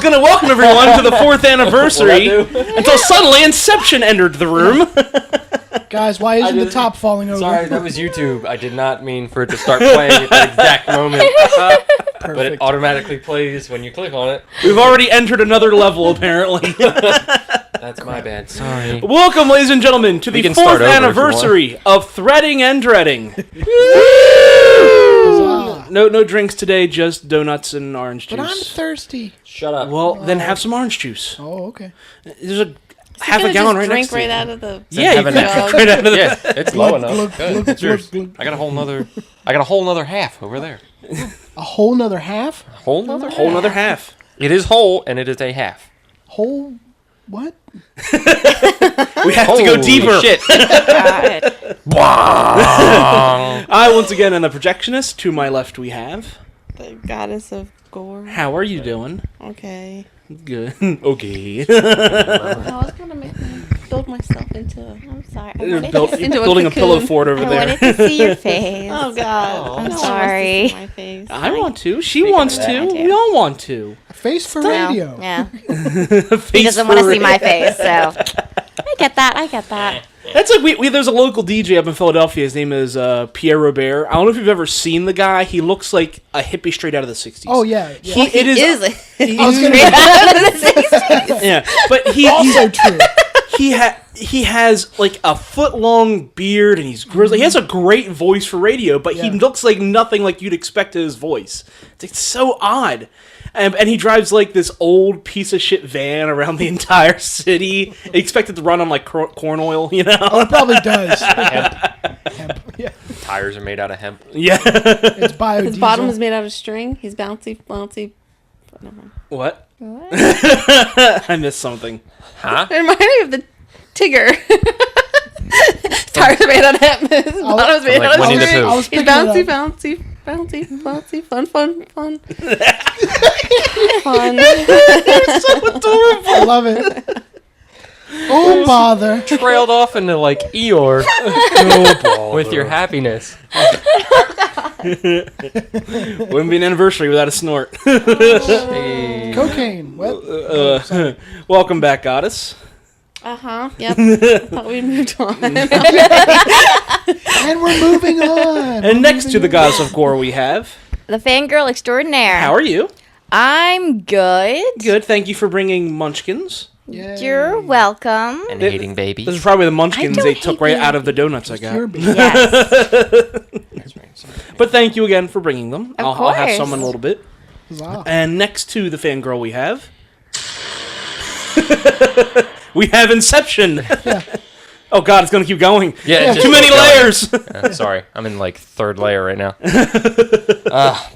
going to welcome everyone to the 4th anniversary until suddenly Inception entered the room. Guys, why isn't the top falling over? Sorry, that was YouTube. I did not mean for it to start playing at that exact moment. But it automatically plays when you click on it. We've already entered another level, apparently. That's my bad. Sorry. Welcome, ladies and gentlemen, to the 4th anniversary of Threading and Dreading. No drinks today, just donuts and orange juice. But I'm thirsty. Shut up. Well, then have some orange juice. Oh, okay. There's a half a gallon right next to you. Drink right out of the... Yeah, you can drink right out of the... Yeah, it's low enough. Good. It's yours. I got a whole nother half over there. A whole nother half? Whole nother half. It is whole, and it is a half. Whole... What? We have to go deeper. Shit. I, once again, am the Projectionist. To my left, we have... The goddess of gore. How are you doing? Okay. Good. Okay. I was going to make me build myself into... I'm sorry. Building a pillow fort over there. I wanted to see your face. Oh, God. I'm No one sorry. wants to see my face. I want to. She wants to. We all want to. A face for radio. Yeah. He doesn't want to see my face, so... I get that. That's like there's a local DJ up in Philadelphia. His name is Pierre Robert. I don't know if you've ever seen the guy. He looks like a hippie straight out of the 60s. Oh, yeah. He is I was gonna yeah, but also true. He has like a foot-long beard and he's grizzly. He has a great voice for radio, but he looks like nothing like you'd expect in his voice. It's so odd. And he drives like this old piece of shit van around the entire city. Expected to run on like corn oil, you know? Oh, it probably does. Hemp. Yeah. Tires are made out of hemp. Yeah. It's biodiesel. His bottom is made out of string. He's bouncy. Never mind. What? I missed something. Huh? It reminded me of the Tigger. Tires are made out of hemp. His bottom's made out of Winnie the string. Pooh. He's bouncy. Fun. Fun. You're so adorable. I love it. Oh, bother. Trailed off into like Eeyore with your happiness. Wouldn't be an anniversary without a snort. Hey. Cocaine. What? Welcome back, Goddess. Yep. I thought we moved on. And we're moving on. And next to the Goddess of Gore, we have... the fangirl extraordinaire. How are you? I'm good. Good. Thank you for bringing munchkins. Yeah. You're welcome. And hating baby. This is probably the munchkins I they don't took hate right them. out of the donuts I got. Yes. But thank you again for bringing them. Of I'll have course. some in a little bit. Huzzah. And next to the fangirl we have... we have Inception. Oh God, it's gonna keep going. Yeah, Too many layers. Sorry, I'm in like 3rd layer right now.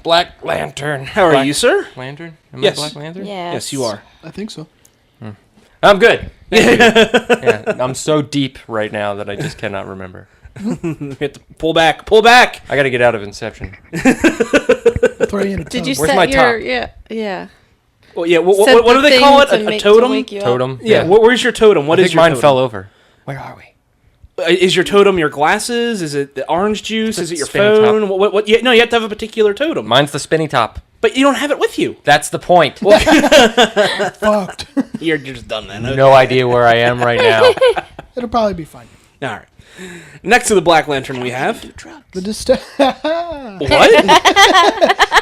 Black Lantern. How are you, sir? Lantern? Am Yes. I Black Lantern? Yes, you are. I think so. I'm good. Yeah, I'm so deep right now that I just cannot remember. We have to pull back. Pull back. I gotta get out of Inception. Throw you in a Did you tub. Where's set my your... top? Yeah. Well, yeah. Set What do the they call it? thing A to totem? wake you up. Totem? Yeah. Where's your totem? What I is think your mine totem? fell over. Where are we? Is your totem your glasses? Is it the orange juice? Is it your spinny phone? What? No, you have to have a particular totem. Mine's the spinny top. But you don't have it with you. That's the point. Fucked. You're just done then. No idea where I am right now. It'll probably be fine. All right. Next to the Black Lantern, we have The what?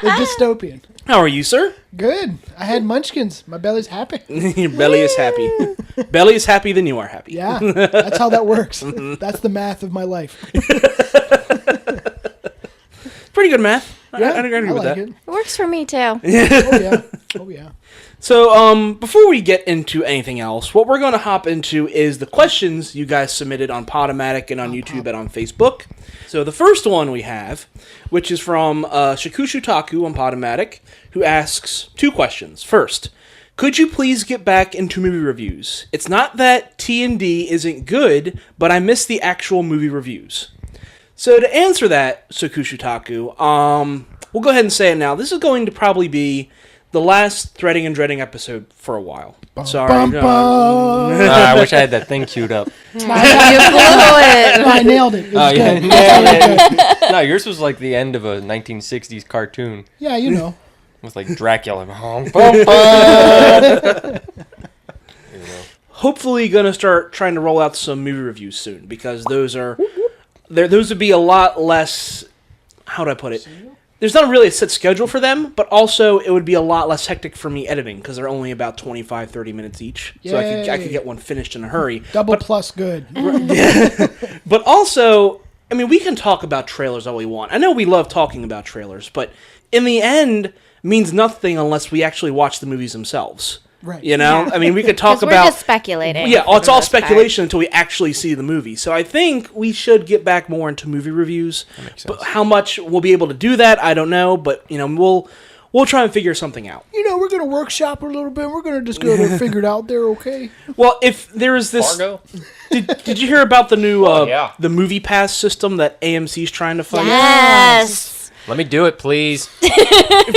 The dystopian. How are you, sir? Good. I had munchkins. My belly's happy. Your belly is happy. Belly is happy, then you are happy. Yeah, that's how that works. That's the math of my life. Pretty good math. Yeah, I agree with like that. it. It works for me, too. Oh, yeah. Oh, yeah. So, before we get into anything else, what we're going to hop into is the questions you guys submitted on Podomatic and on YouTube and on Facebook. So, the first one we have, which is from Shikushu Taku on Podomatic, who asks 2 questions. First, could you please get back into movie reviews? It's not that T&D isn't good, but I miss the actual movie reviews. So, to answer that, Shikushu Taku, we'll go ahead and say it now. This is going to probably be the last Threading and Dreading episode for a while. Sorry. I wish I had that thing queued up. I nailed it. It was good. Nailed it. No, yours was like the end of a 1960s cartoon. Yeah, you know. With like Dracula. Bum, bum. Hopefully going to start trying to roll out some movie reviews soon, because those would be a lot less, how do I put it? There's not really a set schedule for them, but also it would be a lot less hectic for me editing, because they're only about 25, 30 minutes each. Yay. So I could get one finished in a hurry. Double plus good. But also, I mean, we can talk about trailers all we want. I know we love talking about trailers, but in the end, means nothing unless we actually watch the movies themselves. Right. You know? Yeah. I mean, we could talk We're about... just speculating. Yeah, for it's the all most part. speculation until we actually see the movie. So I think we should get back more into movie reviews. That makes But sense. how much we'll be able to do that, I don't know. But, you know, we'll try and figure something out. You know, we're going to workshop a little bit. We're going to just go to figure it out there, okay? Well, if there is this... Fargo? Did you hear about the new yeah. the Movie Pass system that AMC's trying to fund? Yes. Let me do it, please. For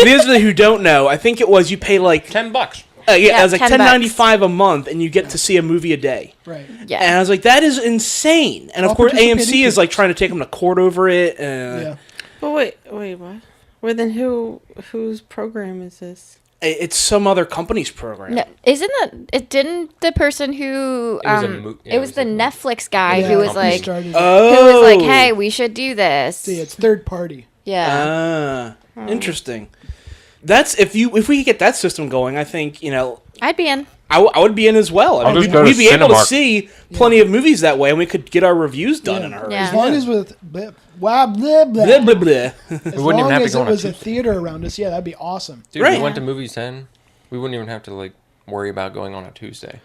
those of you who don't know, I think it was you pay like... $10. it was like $10. $10.95 a month, and you get to see a movie a day. Right. Yeah. And I was like, that is insane. And of All course, participating AMC is like kids. trying to take them to court over it. Yeah. But wait, what? Well, then whose program is this? It's some other company's program. No, it didn't the person who It was a it was the Netflix guy Yeah, who was he like started it. who Oh. was like, hey, we should do this. See, it's third party. Yeah. Interesting. That's if we could get that system going, I think, you know, I'd be in. I would be in as well. I I'll mean, just go to we'd be able to Cinemark. see plenty of movies that way, and we could get our reviews done in a hurry. Yeah. As long as with blah, blah, blah, blah. Blah, blah, blah. As We wouldn't long even have to as go it on a was a Tuesday. theater around us, yeah, that'd be awesome. Dude, Right. we went to Movies 10. We wouldn't even have to like worry about going on a Tuesday.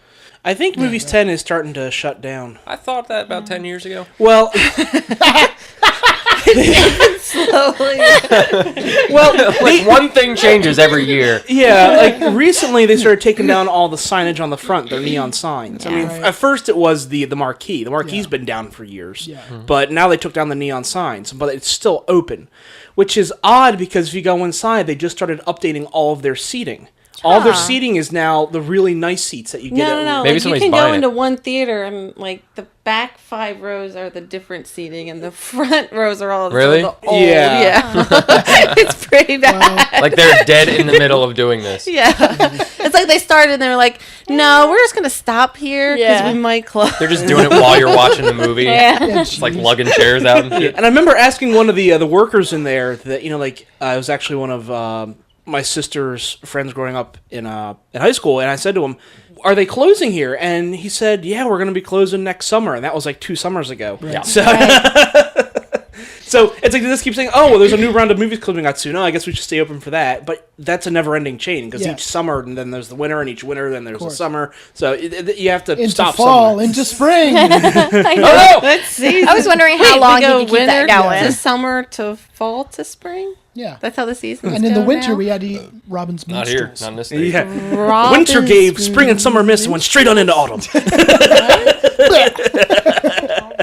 I think Movies 10 is starting to shut down. I thought that about 10 years ago. Well, Like one thing changes every year. yeah, like recently they started taking down all the signage on the front, their neon signs. I mean, Right. at first it was the marquee. The marquee's Yeah. been down for years. Yeah. But now they took down the neon signs, but it's still open, which is odd because if you go inside, they just started updating all of their seating. All their Huh. seating is now the really nice seats that you get. No. Maybe Like, you somebody's can go buying into it. one theater and like the back 5 rows are the different seating, and the front rows are all Really? the old. Yeah. Yeah. It's pretty bad. Like they're dead in the middle of doing this. Yeah. It's like they started and they were like, no, we're just gonna stop here because Yeah. we might close. They're just doing it while you're watching the movie. Yeah. It's like lugging chairs out and shit. And I remember asking one of the workers in there that, you know, like it was actually one of my sister's friends growing up in high school, and I said to him, "Are they closing here?" And he said, "Yeah, we're going to be closing next summer," and that was like 2 summers ago. Yeah. So, so it's like they just keep saying, "Oh, well, there's a new round of movies coming out soon. Oh, I guess we should stay open for that." But that's a never-ending chain because Yeah. each summer, and then there's the winter, and each winter, then there's the course. summer. So you have to Into stop fall, somewhere. into spring. I know. Oh! Let's see. I was wondering how long we he go could keep that winter going. to summer to fall to spring. Yeah. That's how the seasons And in the go winter, now? we had to eat Robin's Not here, minstrels. not in this state. Yeah. Robin's Winter gave spring and summer mist and went straight on into autumn.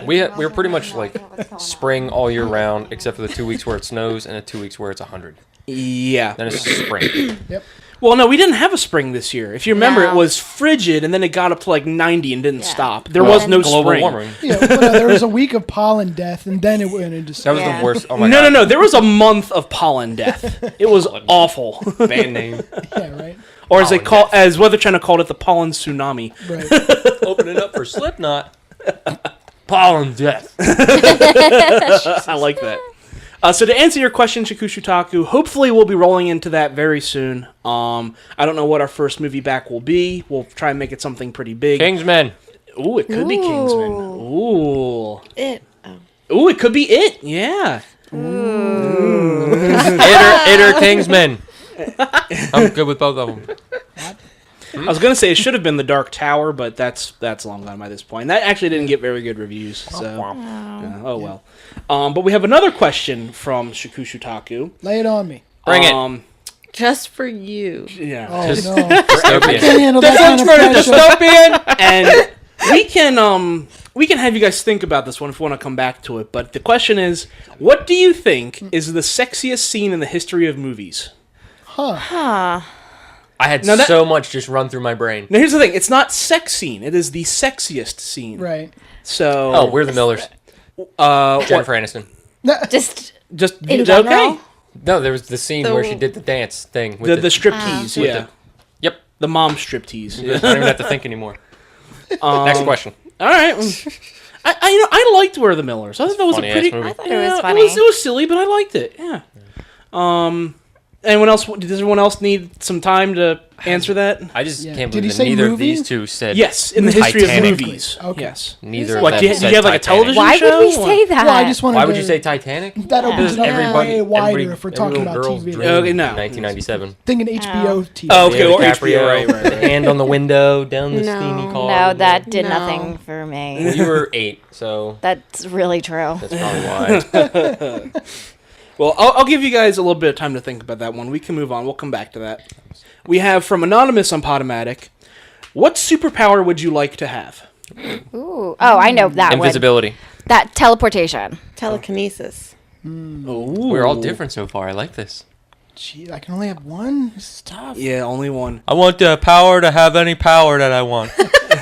We're pretty much like spring all year round, except for the 2 weeks where it snows and the 2 weeks where it's 100. Yeah. Then it's spring. Yep. Well, no, we didn't have a spring this year. If you remember, No. it was frigid, and then it got up to like 90 and didn't Yeah. stop. There Well, was no Global spring. warming. Yeah, well, no, there was a week of pollen death, and then it went into That was Yeah. the worst. Oh my No, god. no, no. There was a month of pollen death. It was awful. Band name. Yeah, right. Or as they Pollen death. as Weather Channel called it, the pollen tsunami. Right. Open it up for Slipknot. Pollen death. I like that. So to answer your question, Shikushutaku, hopefully we'll be rolling into that very soon. I don't know what our first movie back will be. We'll try and make it something pretty big. Kingsman. Ooh, it could be Kingsman. Ooh. It. Oh. Ooh, it could be it. Yeah. It or Kingsman. I'm good with both of them. I was gonna say it should have been The Dark Tower, but that's long gone by this point. That actually didn't get very good reviews. So, oh well. But we have another question from Shikushutaku. Lay it on me. Bring it. Just for you. Yeah. Oh, Just- no. Dystopian. Can't handle that kind of pressure. Dystopian. And we can have you guys think about this one if we want to come back to it. But the question is, what do you think is the sexiest scene in the history of movies? Huh. I had Now that- so much just run through my brain. Now here's the thing: it's not sex scene; it is the sexiest scene. Right. So, Oh, we're the Millers. what? Jennifer Aniston. Just Just in okay. general? No, there was the scene where she did the dance thing. With The striptease, yeah. Yep. The mom striptease. I don't even have to think anymore. Next question. All right. I liked Where the Millers. I thought that was a pretty. Movie. I thought it was funny. It was silly, but I liked it. Yeah. Anyone else? Does everyone else need some time to answer that? I just can't Did he believe that say neither of movie? these two said. Yes, in the history Titanic. of movies. Okay. Yes. Neither of What? them Did said you have like a Titanic. television Why show? would we say that? Well, I just wanted Why would to, you say Titanic? that opens it up Everybody, way wider every- if we're talking every about girl's TV. dream Okay, in no. 1997. Thinking HBO TV. Oh, okay. Leo Or DiCaprio, HBO, right. hand on the window, down the No. steamy car. No, that did No. nothing for me. You were 8, so That's really true. that's probably why. Well, I'll give you guys a little bit of time to think about that one. We can move on. We'll come back to that. We have from Anonymous on Podomatic. What superpower would you like to have? Ooh. Oh, I know that one. Invisibility. That teleportation. Telekinesis. We're all different so far. I like this. Gee, I can only have one? This is tough. Yeah, only one. I want the power to have any power that I want.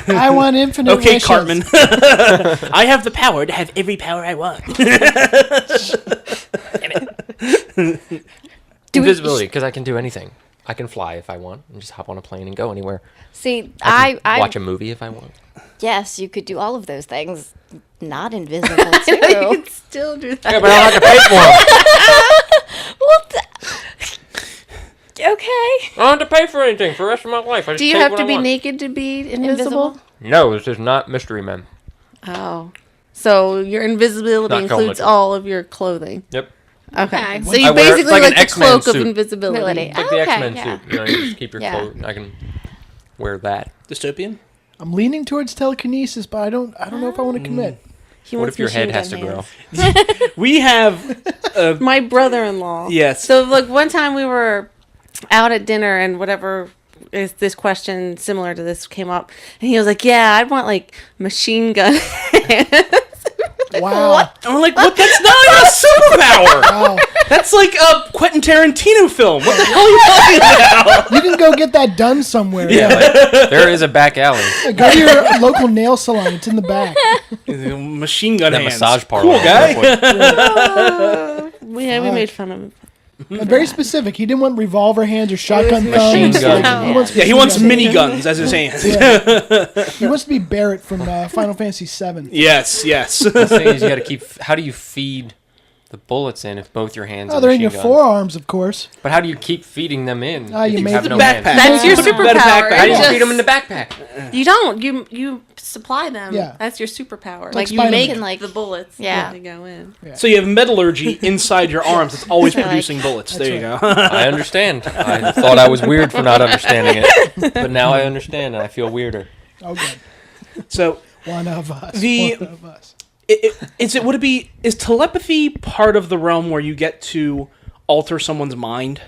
I want infinite Okay, wishes. Cartman. I have the power to have every power I want. Invisibility, because I can do anything. I can fly if I want, and just hop on a plane and go anywhere. See, I I watch a movie if I want. yes, you could do all of those things. Not invisible You too. can still do that. Yeah, but I don't have to pay for them. Well, okay. I don't have to pay for anything for the rest of my life. I just Do you take have what to I be want. naked to be invisible? No, this is not Mystery Men. Oh. So your invisibility Not includes Coleman. all of your clothing. Yep. Okay. So I you wear- it's basically like an like the X-Men cloak of suit. invisibility. It's like Oh, the okay, X-Men yeah. suit. You know, you just keep your Yeah. clothes. I can wear that. Dystopian? I'm leaning towards telekinesis, but I don't know if I want to commit. He What wants if your head machine has to gun grow? hands. We have... My brother-in-law. Yes. So like one time we were out at dinner and whatever is this question similar to this came up and he was like, "Yeah, I'd want like machine gun hands." Wow. And we're like, what? That's not like a superpower. Wow. That's like a Quentin Tarantino film. What the hell are you talking about? You can go get that done somewhere. Yeah, like, there is a back alley. Go to your local nail salon. It's in the back. Machine gun That hands. massage parlor. Cool guy. We made fun of him. Very specific. He didn't want revolver hands or shotgun machine thumbs. gun. Yeah, he wants mini. miniguns as his hands. Yeah. He wants to be Barrett from Final Fantasy VII. Yes, yes. The thing is, you got to keep. How do you feed the bullets in if both your hands? Oh, are they're in your machine guns? forearms, of course. But how do you keep feeding them in? Ah, if you you made have the no backpack. hands? That's your Put a better superpower. backpack. How do you Just- feed them in the backpack? You don't. You supply them. Yeah. That's your superpower. like Like you Spider-Man. make Can, like- the bullets Yeah. to go in. So you have metallurgy inside your arms. It's always Like- producing bullets. There you go. I understand. I thought I was weird for not understanding it, but now I understand and I feel weirder. Oh, good. So One of us. The- One of us. is telepathy part of the realm where you get to alter someone's mind?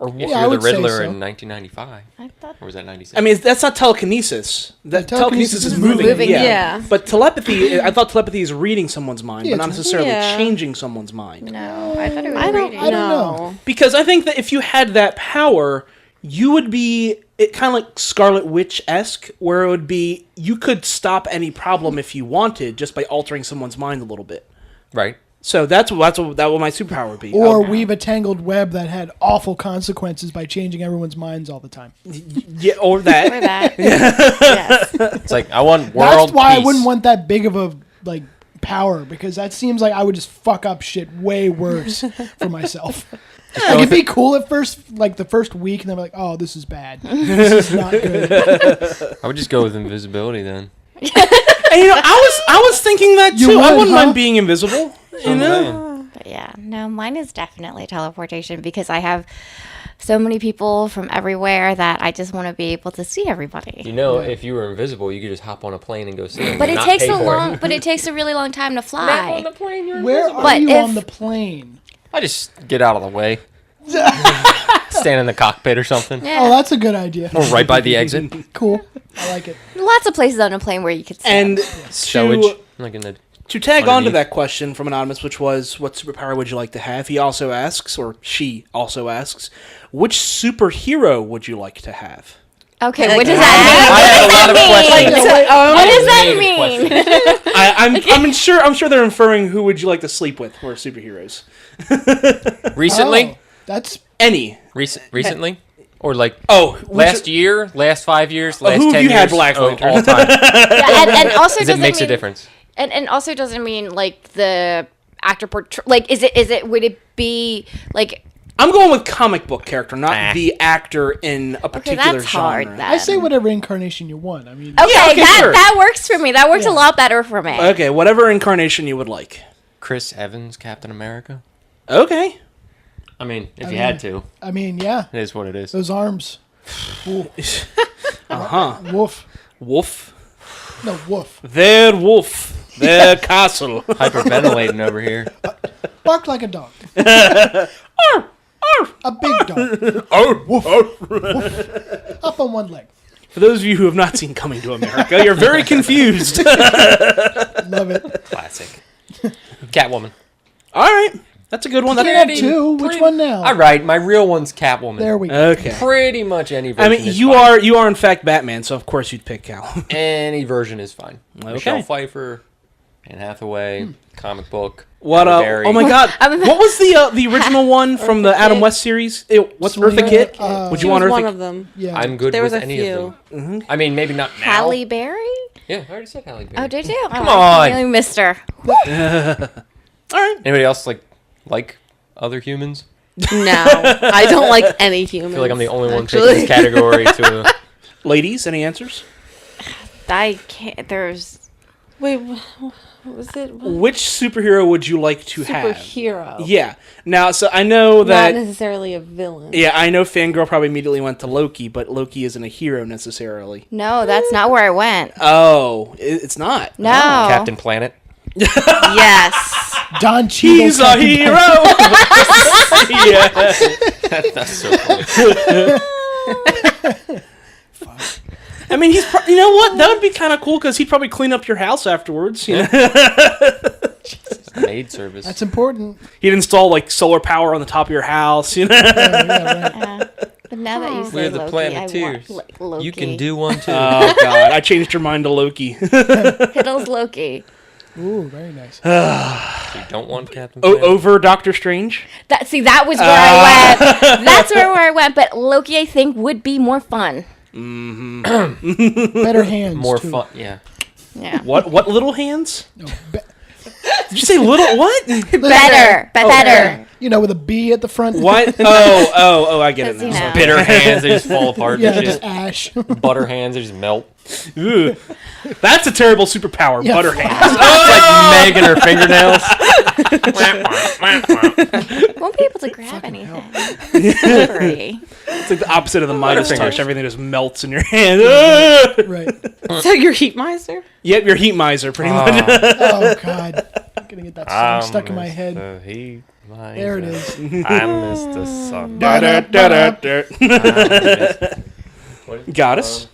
Or if Yeah, I you're the would say Riddler so. in 1995, I thought or was that 96? I mean, that's not telekinesis. That telekinesis is moving. moving, yeah. But telepathy, I thought telepathy is reading someone's mind, Yeah, but not it's- necessarily Yeah. changing someone's mind. no. I thought it was I don't. reading. I don't know. Because I think that if you had that power, you would be kind of like Scarlet Witch-esque, where it would be you could stop any problem if you wanted just by altering someone's mind a little bit. Right. So that's what my superpower would be. Or weave a tangled web that had awful consequences by changing everyone's minds all the time. Yeah, or that. Or that. Yes. It's like, I want world That's why peace. I wouldn't want that big of a power, because that seems like I would just fuck up shit way worse for myself. Like, it'd be cool at first, like the first week, and then I'm like, oh, this is bad. This is not good. I would just go with invisibility then. And, I was thinking that You too. I would, wouldn't huh? mind being invisible. You know? But yeah, no, mine is definitely teleportation because I have so many people from everywhere that I just want to be able to see everybody. You know, if you were invisible, you could just hop on a plane and go see them. But and it not takes pay a for long. it. But it takes a really long time to Not fly. on the plane, you're Where invisible. are But you if- on the plane? I just get out of the way. Stand in the cockpit or something. Yeah. Oh, that's a good idea. Or right by the exit. Cool. I like it. Lots of places on a plane where you could see. And Showage. Like in the to tag on to underneath. that question from Anonymous, which was, what superpower would you like to have? He also asks, or she also asks, which superhero would you like to have? Okay, what does I that have a lot of questions. mean? What does that Made mean? questions. I'm sure they're inferring who would you like to sleep with who are superheroes. Recently? Oh, that's Any. Recently? Or like last year, last 5 years, last who 10 have you years? had Black Lantern? all time. and also Because it doesn't makes mean, a difference. And also doesn't mean like the actor like would it be like I'm going with comic book character, not the actor in a particular that's hard, genre. then. I say whatever incarnation you want. I mean, okay, Yeah, okay, sure. that works for me. That works a Yeah. lot better for me. Okay, whatever incarnation you would like. Chris Evans, Captain America. Okay. I mean, if I you mean- had to, I mean, yeah, it is what it is. those arms. Ooh, Uh-huh. woof. Wolf. No, woof. Their wolf. Their castle. Hyperventilating over here. Bark like a dog. A big dog. Up on one leg. For those of you who have not seen Coming to America, you're very confused. Love it. Classic. Catwoman. All right. That's a good one. You That's, have two. Which one now? All right, my real one's Catwoman. There we go. okay. Pretty much any version I mean, is you fine. are in fact Batman, so of course you'd pick Cal. Any version is fine. Okay. Michelle Pfeiffer, Anne Hathaway, comic book. What? Halle Berry. Oh my God! What was the original one from the Adam West series? What's Eartha Selena, Kitt? Would She you want was Eartha? one of them. Yeah. I'm good There with was a any few. of them. I mean, maybe not now. Halle Berry? Yeah, I already said Halle Berry. Oh, did you? Come I on. really missed her. All right. Anybody else like other humans? No, I don't like any humans. I feel like I'm the only one actually. taking this category to. Ladies, any answers? I can't. There's. Wait, what was it? Which superhero would you like to have? Superhero. Yeah. Now, so I know Not that. necessarily a villain. Yeah, I know Fangirl probably immediately went to Loki, but Loki isn't a hero necessarily. No, that's not where I went. Oh, it's not. No. Captain Planet. Yes. Don Cheadle. He's a hero. Yeah. That's so funny. I mean, you know what? That would be kind of cool because he'd probably clean up your house afterwards. You know? Maid service. That's important. He'd install like solar power on the top of your house. You know? Yeah, right. But now that you say We're the Loki, Planeteers. I want Loki. You can do one too. Oh God, I changed your mind to Loki. Hiddle's Loki. Ooh, very nice. You don't want Captain Planet. Over Doctor Strange. That was where I went. That's where I went. But Loki, I think, would be more fun. Better hands. More too. fun. Yeah. Yeah. What little hands? No, Did you say little what? Better. Better. You know, with a B at the front. What? Oh, I get it Because, now. you know. Bitter hands, they just fall apart Yeah, and just shit. ash. Butter hands, they just melt. Ooh. That's a terrible superpower. Yeah. Butter hands. Like Meg and her fingernails. Won't be able to grab anything. Slippery. It's like the opposite of the Midas Butterfingers. touch. Everything just melts in your hand. Ah! Right. So you're heat miser? Yep, you're heat miser, pretty much. Oh, God. I'm going to get that song stuck in my head. There it is. I'm Mr. Sun. Goddess.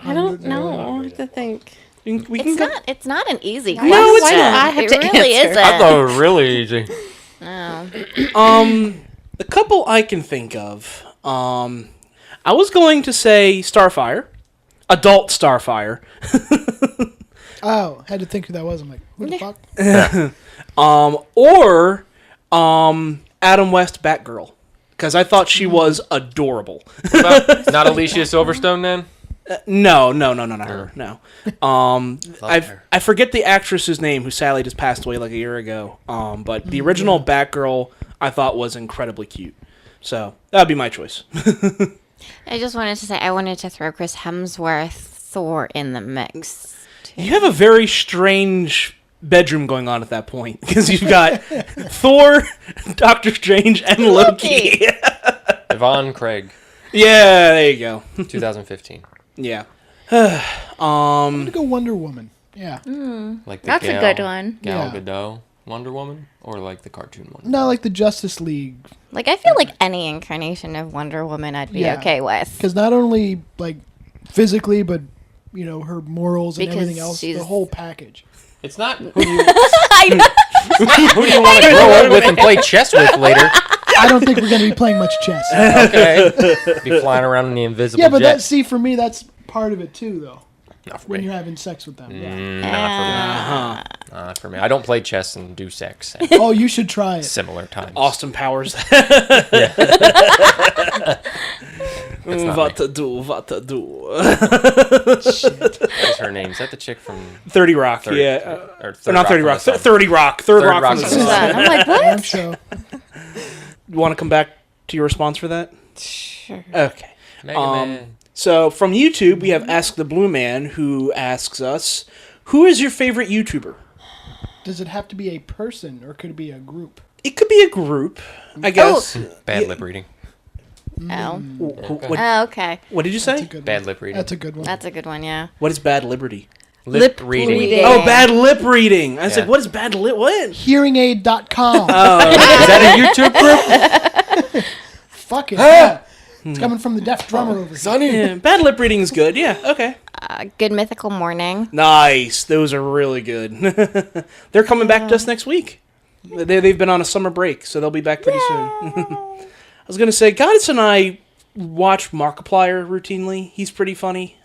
I don't know. I have to think. We can It's not an easy No, question. it's not. I have it to really answer. isn't. I thought it was really easy. No. The couple I can think of. I was going to say Starfire, adult Starfire, Oh, had to think who that was. I'm like, who the fuck? or Adam West Batgirl, because I thought she was adorable. Not Alicia Silverstone then? No, not her. No. her. I forget the actress's name who sadly just passed away like a year ago. But the original Batgirl I thought was incredibly cute. So that would be my choice. I just wanted to say I wanted to throw Chris Hemsworth Thor in the mix. Too. You have a very strange bedroom going on at that point because you've got Thor, Doctor Strange, and Loki. Yvonne Craig, Yeah, there you go. 2015. Yeah. I'm going to go Wonder Woman. Yeah. Like the That's a good one. Gal Yeah. Gadot Wonder Woman, or like the cartoon one? No, like the Justice League. Like I feel like any incarnation of Wonder Woman I'd be Yeah. okay with. Because not only, like, physically, but, you know, her morals and Because everything else. The she's- whole package. It's not who do you, I know. who do you want to grow up with and play chess with later. I don't think we're going to be playing much chess. Okay. Be flying around in the invisible Yeah, but jet. that, see, for me, that's part of it, too, though. Not for when me. you're having sex with them. Yeah. Not for me. I don't play chess and do sex at Oh, you should try it. similar times. Austin Powers. That's not What me. to do? What to do? What's her name? Is that the chick from 30 Rock, 30, yeah. or Or Third not 30 from Rock. the Sun? 30 Rock. Third Rock from Rock's the from the Sun. I'm like, Damn what? show. You want to come back to your response for that? Sure. Okay. Mega Man. So from YouTube, we have Ask the Blue Man, who asks us, who is your favorite YouTuber? Does it have to be a person or could it be a group? It could be a group, I guess. Bad yeah. lip reading. Oh. What, Oh, okay. what did you That's a say? good Bad one. lip reading. That's a good one. That's a good one, yeah. What is bad liberty? Lip reading. reading. Oh, bad lip reading. I was Yeah. like, what is bad lip? What? Hearingaid.com. Is that a YouTube group? Fuck it. Yeah. It's coming from the deaf drummer over here. Sonny. Yeah, bad lip reading is good. Yeah, okay. Good Mythical Morning. Nice. Those are really good. They're coming back to us next week. They've been on a summer break, so they'll be back pretty soon. I was going to say, Goddess and I watch Markiplier routinely. He's pretty funny.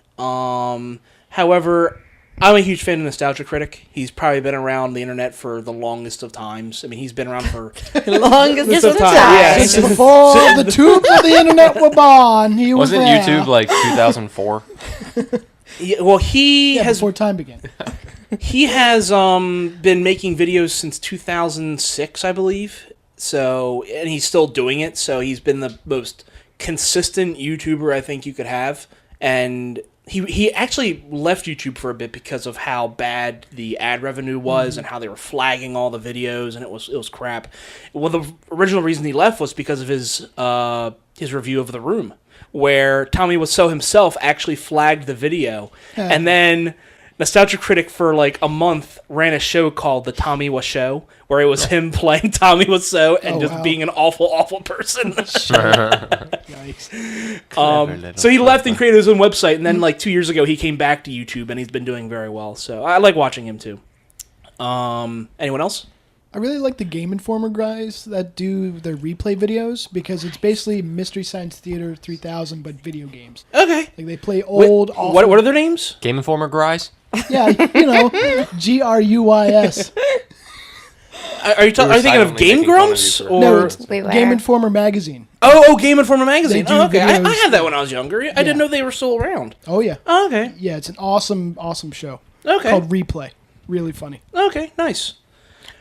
However, I'm a huge fan of Nostalgia Critic. He's probably been around the internet for the longest of times. I mean, he's been around for Longest of time. Yeah. Since before the tubes of the internet were born, he was Wasn't there. YouTube like 2004? Yeah, well, he Yeah, has before time began. been making videos since 2006, I believe. So, and he's still doing it. So he's been the most consistent YouTuber I think you could have. And he actually left YouTube for a bit because of how bad the ad revenue was and how they were flagging all the videos, and it was crap. Well, the original reason he left was because of his review of The Room, where Tommy Wiseau himself actually flagged the video, and then Nostalgia Critic for like a month ran a show called The Tommy Wiseau, where it was him playing Tommy Wiseau and Oh, just wow. being an awful, awful person. Yikes. So he left and created his own website, and then like 2 years ago he came back to YouTube, and he's been doing very well. So I like watching him too. Anyone else? I really like the Game Informer guys that do their replay videos because it's basically Mystery Science Theater 3000 but video games. Okay. Like they play old, awful. What are their names? Game Informer Grise? Yeah, you know, GRUYS. Are you thinking of silently Game making fun of Grumps you for- or? No, it's Wait, where? Game Informer magazine. Oh, Game Informer magazine. They do Oh, okay. I videos. had that when I was younger. I didn't know they were still around. Oh yeah, Oh, okay. yeah. It's an awesome, awesome show Okay. called Replay. Really funny. Okay. Nice.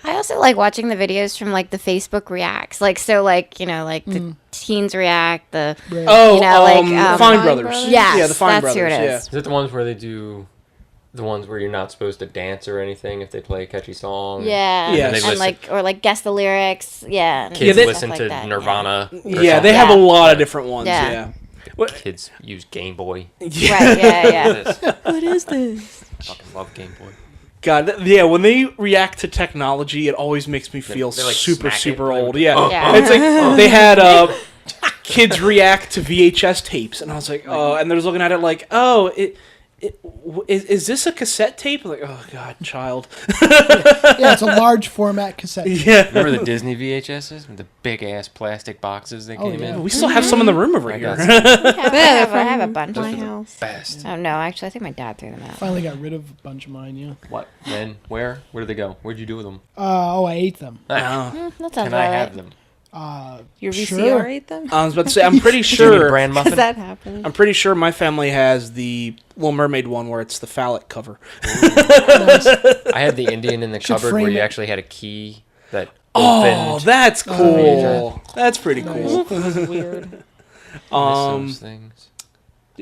I also like watching the videos from like the Facebook reacts. Like, so like, you know, like the teens react, the Right. Oh, You know, like, Fine Fine Brothers. Brothers? Yes, Yeah, the Fine that's who Brothers. it Yeah. is. Is it the ones where they do the ones where you're not supposed to dance or anything if they play a catchy song? Yeah. Yes. And they And listen- like, or like guess the lyrics. Yeah. and Kids they- stuff listen like to that, Nirvana. or Yeah, they something. have a Yeah. lot of different ones. Yeah. Yeah. What? Kids use Game Boy. Yeah. Right, yeah, yeah. This. What is this? Fucking love Game Boy. God, yeah, when they react to technology, it always makes me feel they, like, super, smack it, super like, old. Yeah. Yeah. It's like they had kids react to VHS tapes, and I was like, oh, and they're just looking at it like, oh, is this a cassette tape? Like, oh, God, child. Yeah, it's a large format cassette. Yeah. Remember the Disney VHSs with the big ass plastic boxes they came yeah. in? We still have some in the room over I here. got I have a bunch. Those My are the house. best. Oh no, actually, I think my dad threw them out. Finally got rid of a bunch of mine. Yeah. What? When? Where? Where did they go? Where'd you do with them? I ate them. Oh. That sounds Can about I right. have them? Your VCR Sure. ate them? I was about to say, I'm pretty Did you sure. brand Does muffin? that happen? I'm pretty sure my family has the Little Mermaid one where it's the phallic cover. I had the Indian in the Should cupboard where frame you it. actually had a key that Oh, opened. that's yeah. cool. That's pretty cool. Weird. Miss those things.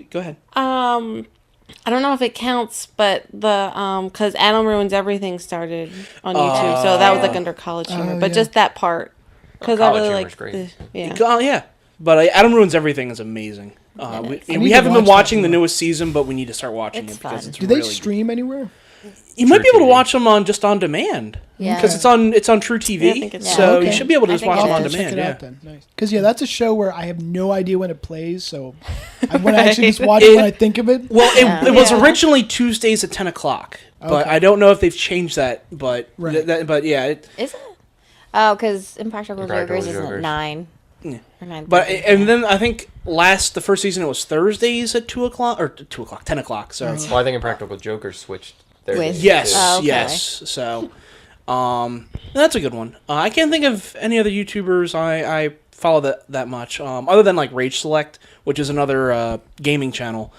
Go ahead. I don't know if it counts, but the because Adam Ruins Everything started on YouTube, so that was like under College Humor, but yeah. just that part because I College really Humor's like great. yeah. Oh, yeah. But Adam Ruins Everything is amazing. We I need we to haven't been watch watching that the more. newest season, but we need to start watching It's it because fun. it's Do they really stream anywhere? You might be able to TV. watch them on just on demand. Yeah. Because it's on True TV, Yeah, I think it's- so okay. you should be able to I just think watch it them on is. Check demand. it Yeah. out then. Nice. Because yeah, that's a show where I have no idea when it plays. So when I actually just watch it when I think of it. Well, Yeah. it was Yeah. originally Tuesdays at 10 o'clock, but Okay. I don't know if they've changed that. But Right. but yeah, Is it? Oh, because Impractical Impractical Jokers isn't Jokers. at 9. Or 9:30. But and then I think the first season it was Thursdays at 10 o'clock. Sorry. Well, I think Impractical Jokers switched their With- days, Yes, too. Oh, okay. yes. So, that's a good one. I can't think of any other YouTubers I follow that much, other than like Rage Select, which is another gaming channel,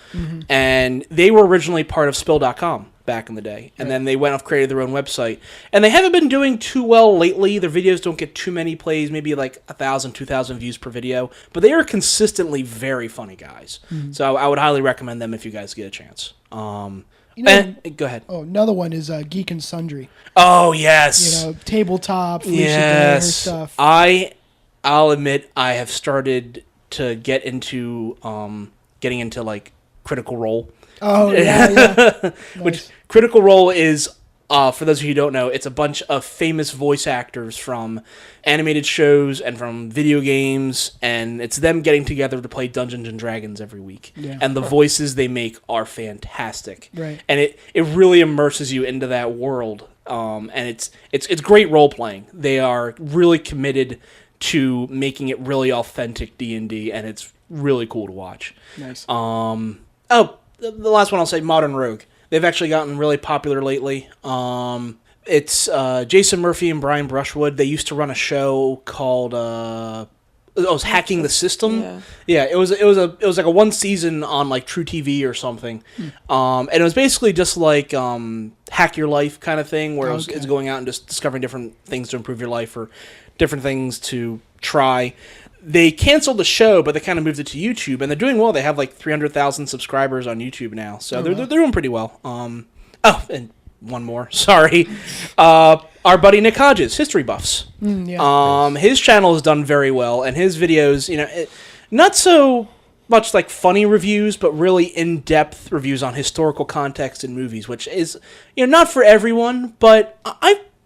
and they were originally part of Spill.com back in the day, and then they went off, created their own website, and they haven't been doing too well lately. Their videos don't get too many plays, maybe like 1,000, 2,000 views per video, but they are consistently very funny guys. So I would highly recommend them if you guys get a chance. You know, Go ahead. oh, another one is Geek and Sundry. Oh yes, You know, tabletop, Felicia Gamer yes. stuff. I'll admit I have started to get into getting into like Critical Role. Oh yeah. Which Nice. Critical Role is, for those of you who don't know, it's a bunch of famous voice actors from animated shows and from video games, and it's them getting together to play Dungeons and Dragons every week. Yeah. And the voices they make are fantastic. Right. And it really immerses you into that world. And it's great role playing. They are really committed to making it really authentic D&D, and it's really cool to watch. Nice. The last one I'll say, Modern Rogue. They've actually gotten really popular lately. It's Jason Murphy and Brian Brushwood. They used to run a show called it was Hacking the System. Yeah, it was like a one season on like True TV or something. And it was basically just like hack your life kind of thing, where it's going out and just discovering different things to improve your life or different things to try. They canceled the show, but they kind of moved it to YouTube, and they're doing well. They have like 300,000 subscribers on YouTube now, so they're doing pretty well. And one more, sorry. Our buddy Nick Hodges, History Buffs. His channel has done very well, and his videos, not so much like funny reviews, but really in-depth reviews on historical context in movies, which is, not for everyone, but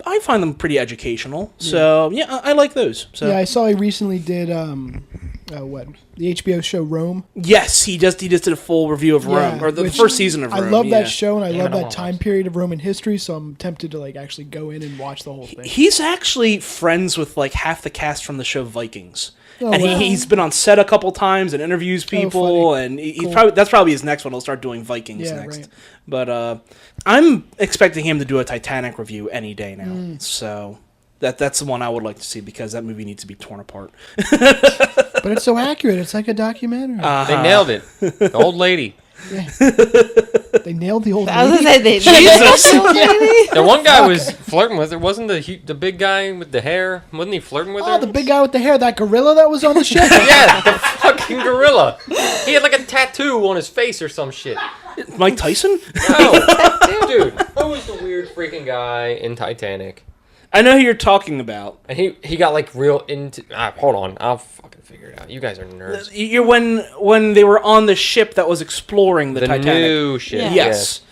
I find them pretty educational. So, I like those. So. Yeah, I saw he recently did, the HBO show Rome. Yes, he just did a full review of Rome, or the which first season of Rome. I love that show, and I love I that wanna time watch. period of Roman history, so I'm tempted to actually go in and watch the whole thing. He's actually friends with half the cast from the show Vikings. Oh, And wow. he's been on set a couple times and interviews people, funny. and he's Cool. that's probably his next one. He'll start doing Vikings next. Right. But I'm expecting him to do a Titanic review any day now. So that's the one I would like to see, because that movie needs to be torn apart. But it's so accurate. It's like a documentary. They nailed it. The old lady. They nailed the old I was lady. gonna say they Jesus. The one guy was flirting with her. Wasn't the big guy with the hair? Wasn't he flirting with her? Oh, the big guy with the hair, that gorilla that was on the ship. Yeah, the fucking gorilla. He had like a tattoo on his face or some shit. Mike Tyson? No, dude, who was the weird freaking guy in Titanic? I know who you're talking about. And he got like real into. Hold on, I'll fucking figure it out. You guys are nerds. You're when they were on the ship that was exploring the Titanic. New shit. Yeah. Yes.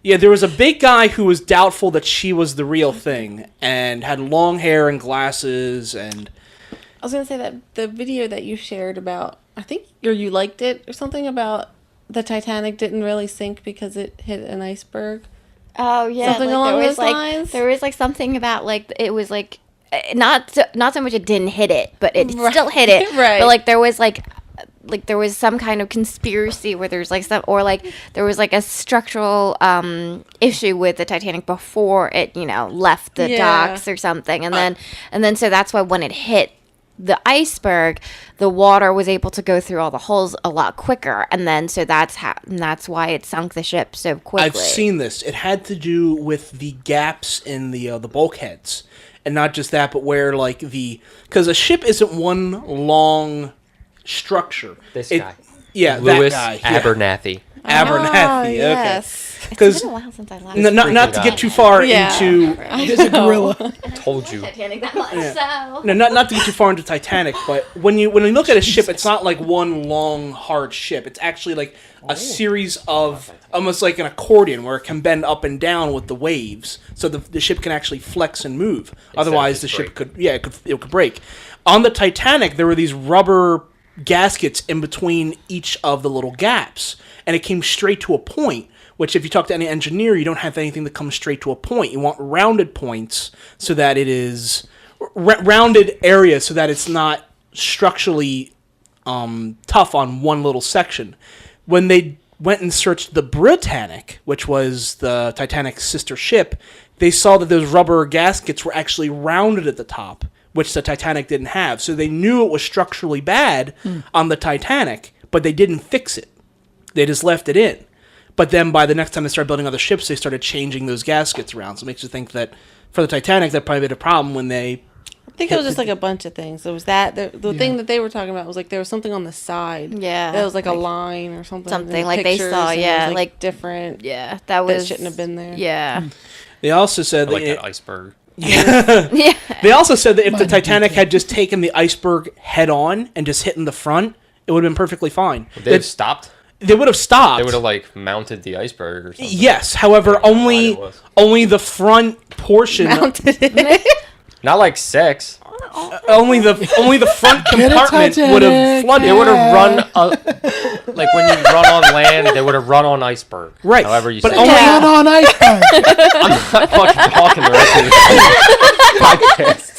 Yeah, there was a big guy who was doubtful that she was the real thing, and had long hair and glasses, and I was gonna say that the video that you shared about, I think, or you liked it or something about the Titanic didn't really sink because it hit an iceberg. Oh yeah, Something like, along there was those like lines? there was like something about like it was like not so much it didn't hit it, but it Right. still hit it. Right. But like there was some kind of conspiracy where there's like some, or like there was like a structural issue with the Titanic before it left the Yeah. docks or something, and then so that's why when it hit the iceberg, the water was able to go through all the holes a lot quicker, and then so that's why it sunk the ship so quickly. I've seen this. It had to do with the gaps in the bulkheads, and not just that, but where because a ship isn't one long structure. This guy. Yeah, Louis that guy. Yeah. Abernathy. Abernathy. Okay. Yes. It's been a while since I last Not to get too far Yeah. into There's a gorilla. Told you. Titanic that much, so no, not to get too far into Titanic, but when you look at a ship, it's not like one long hard ship. It's actually like a series of almost like an accordion where it can bend up and down with the waves, so the ship can actually flex and move. Otherwise, the just ship could break. On the Titanic, there were these rubber gaskets in between each of the little gaps, and it came straight to a point. Which, if you talk to any engineer, you don't have anything that comes straight to a point. You want rounded points so that it is rounded areas so that it's not structurally tough on one little section. When they went and searched the Britannic, which was the Titanic's sister ship, they saw that those rubber gaskets were actually rounded at the top, which the Titanic didn't have. So they knew it was structurally bad on the Titanic, but they didn't fix it. They just left it in. But then by the next time they started building other ships, they started changing those gaskets around. So it makes you think that for the Titanic, that probably had a problem when they... I think it was just like a bunch of things. There was that. The thing that they were talking about was like there was something on the side. Yeah. It was like a line or something. Something like they saw, and it yeah. was, like different. Yeah, that was... shouldn't have been there. Yeah. They also said Like that... that iceberg. Yeah. They also said that if the Titanic had just taken the iceberg head on and just hit in the front, it would have been perfectly fine. They've stopped. They would have stopped. They would have like mounted the iceberg or something. Yes, however, only the front portion, Mounted it. Not like sex. only the front compartment would have flooded. They would have run like when you run on land. They would have run on iceberg. Right, However you but say. only- it. Down on iceberg. I'm not fucking talking the rest of this podcast.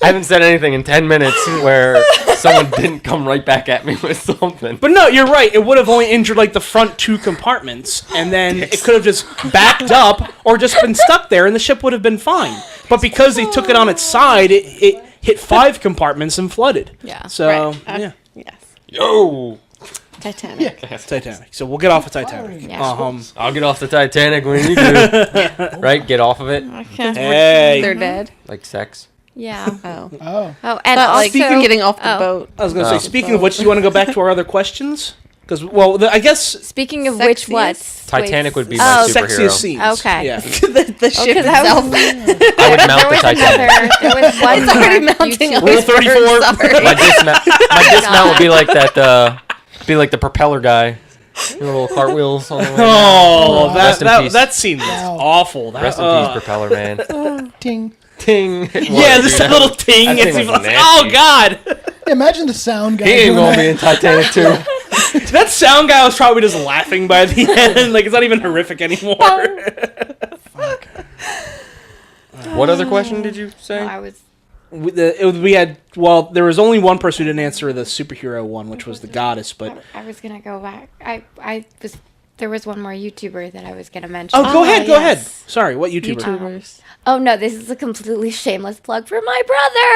I haven't said anything in 10 minutes where someone didn't come right back at me with something. But no, you're right. It would have only injured like the front two compartments, and then it could have just backed up or just been stuck there, and the ship would have been fine. But because they took it on its side, it hit 5 compartments and flooded. Yeah. So Right. yeah, Yes. Yo! Titanic. Titanic. So we'll get off of Titanic. Yeah. I'll get off the Titanic when you do. Right? Get off of it. Hey. They're dead. Like sex. Yeah. Oh. Oh. Oh, and But, also... like, speaking of getting off the boat. I was going to say, speaking of which, do you want to go back to our other questions? Because, well, I guess Speaking of which, what? Titanic would be my Oh, superhero. sexiest scenes. Okay. Yeah. the ship Because that itself. was... I would mount There the was Titanic. there was one It's already more mounting YouTube- up. Rule 34. Sorry. My dismount would be like that. Be like the propeller guy. Your little cartwheels on the way. Oh, Rest in peace. that scene was Wow. awful. That, Rest in peace, propeller man. Ting. Ting. Yeah, this little ting. That thing As he was was, nasty. oh, God. Imagine the sound guy. He ain't doing gonna that. be in Titanic too. That sound guy was probably just laughing by the end. Like, it's not even horrific anymore. What other question did you say? I was... We had, well, there was only one person who didn't answer the superhero one, which was the goddess, but... I was gonna go back. There was one more YouTuber that I was gonna mention. Oh, go ahead. yes. Sorry, what YouTuber? YouTubers. Oh no, this is a completely shameless plug for my brother.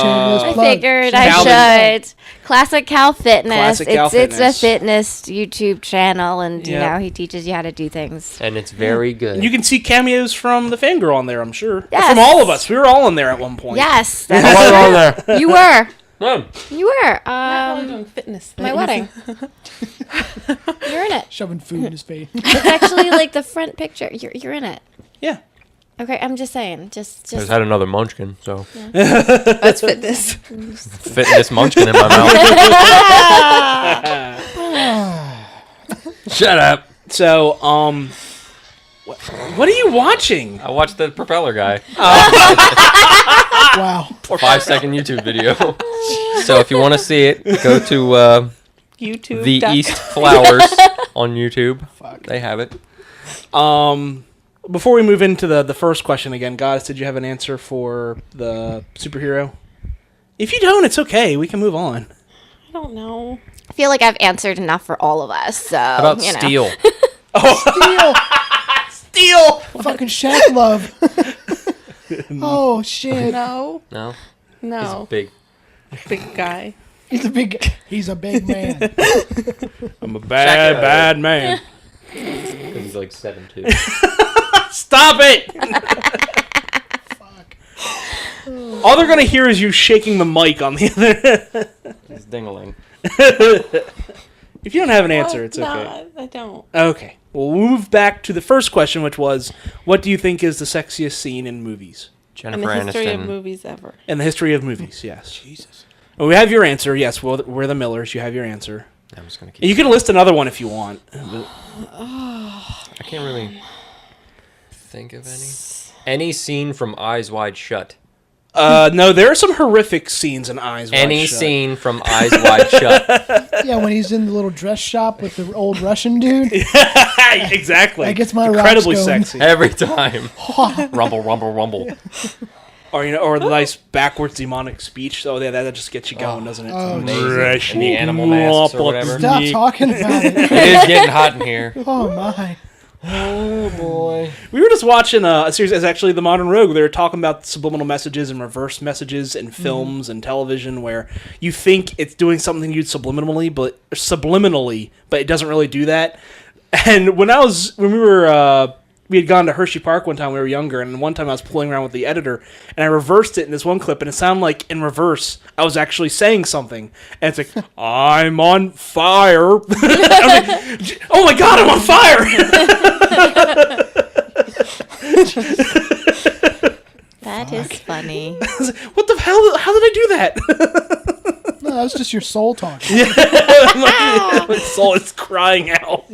Shameless I plug. figured Calvin. I should. Classic Cal Fitness. Classic Cal It's a fitness YouTube channel, and you Yep. know he teaches you how to do things. And it's very good. You can see cameos from the Fangirl on there, I'm sure. Yes. From all of us. We were all in there at one point. Yes, I wasn't on there. you were. No. You were. Doing fitness My things. wedding. You're in it. Shoving food in his face. It's actually like the front picture. You're in it. Yeah. Okay, I'm just saying. Just I just had another munchkin, so That's fitness. fitting this munchkin in my mouth. Shut up. So, what are you watching? I watched the propeller guy. Wow. 5-second YouTube video. So if you want to see it, go to YouTube. The East Flowers on YouTube. They have it. Before we move into the first question again, Goddess, did you have an answer for the superhero? If you don't, it's okay. We can move on. I don't know. I feel like I've answered enough for all of us. So How about you know. Steel? Steel. Steel! Fucking Shaq love. Oh, shit. No. No? No. He's big. Big guy. He's a big man. I'm a bad man. He's like 7'2". Stop it! Fuck. All they're gonna hear is you shaking the mic on the other. He's dingling. If you don't have an answer, it's okay. No, I don't. Okay. Well, we'll move back to the first question, which was, what do you think is the sexiest scene in movies? In Jennifer the history of Aniston. movies ever. In the history of movies, yes. Jesus. Well, we have your answer. Yes, we're the Millers. You have your answer. I'm just gonna keep. And you can list another one if you want. I can't really think of any. Any scene from Eyes Wide Shut. No, there are some horrific scenes in Eyes Wide Any Shut. scene from Eyes Wide Shut. Yeah, when he's in the little dress shop with the old Russian dude. Exactly. That gets my incredibly rocks going. sexy. Every time. Rumble, rumble, rumble. or the nice backwards demonic speech. So yeah, that just gets you going, doesn't it? Oh, Amazing. And the animal masks or whatever. Stop talking about it. It is getting hot in here. Oh my. Oh boy. We were just watching a series as actually The Modern Rogue. They were talking about subliminal messages and reverse messages in films and television, where you think it's doing something to you subliminally, but it doesn't really do that. And when we had gone to Hershey Park one time when we were younger, and one time I was pulling around with the editor, and I reversed it in this one clip, and it sounded like in reverse I was actually saying something, and it's like, I'm on fire. I was like, oh my god, I'm on fire. That is funny. What the hell? How did I do that? No, that's just your soul talking. My soul is crying out.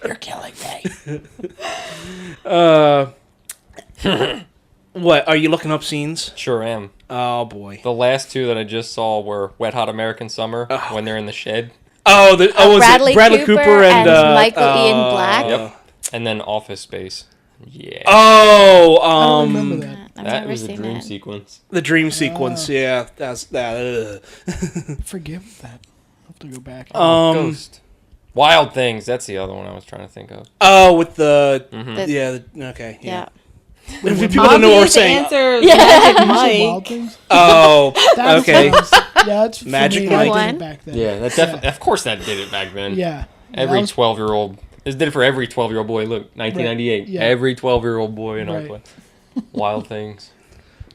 You're killing me. What, are you looking up scenes? Sure am. Oh boy. The last two that I just saw were Wet Hot American Summer when they're in the shed. Was it Bradley Cooper and Michael Ian Black. Yep. And then Office Space. Yeah. Oh, I don't remember that. I've that never was a seen dream it. sequence. the dream sequence. Yeah, that's that. Forgive that. I'll have to go back. Ghost. Wild Things. That's the other one I was trying to think of. Oh, with the The- okay, Yeah. If people don't know what we're saying. Answer Yeah. Magic Did you say Wild Mike. Things? Oh, That's okay. that's Magic for me, Mike. I did One. it back then. Yeah, that definitely. Of course, that did it back then. Yeah. Every That was- 12-year-old. This did it for every 12-year-old boy. Look, 1998. Yeah. Every 12-year-old boy in our Right. class. Wild Things.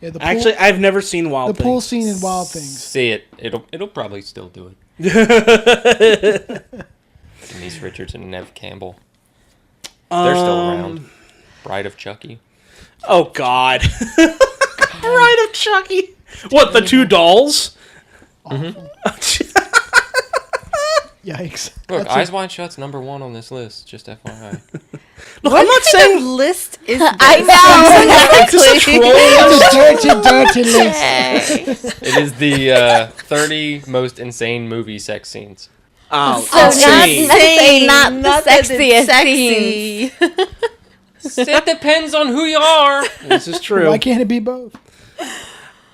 Yeah, the pool, Actually, I've never seen Wild the pool Things. scene in Wild Things. See it. It'll probably still do it. Denise Richards and Nev Campbell. They're still around. Bride of Chucky. Oh God. Bride of Chucky. What, the two dolls? Yikes. Look, That's Eyes Wide Shut's number 1 on this list. Just FYI. Look, I'm not saying list is this? I know. it's just a troll. a dirty, dirty list. It is the 30 most insane movie sex scenes. Oh, So not insane. necessarily not the Not that it's sexiest scene. It depends on who you are. This is true. Why can't it be both?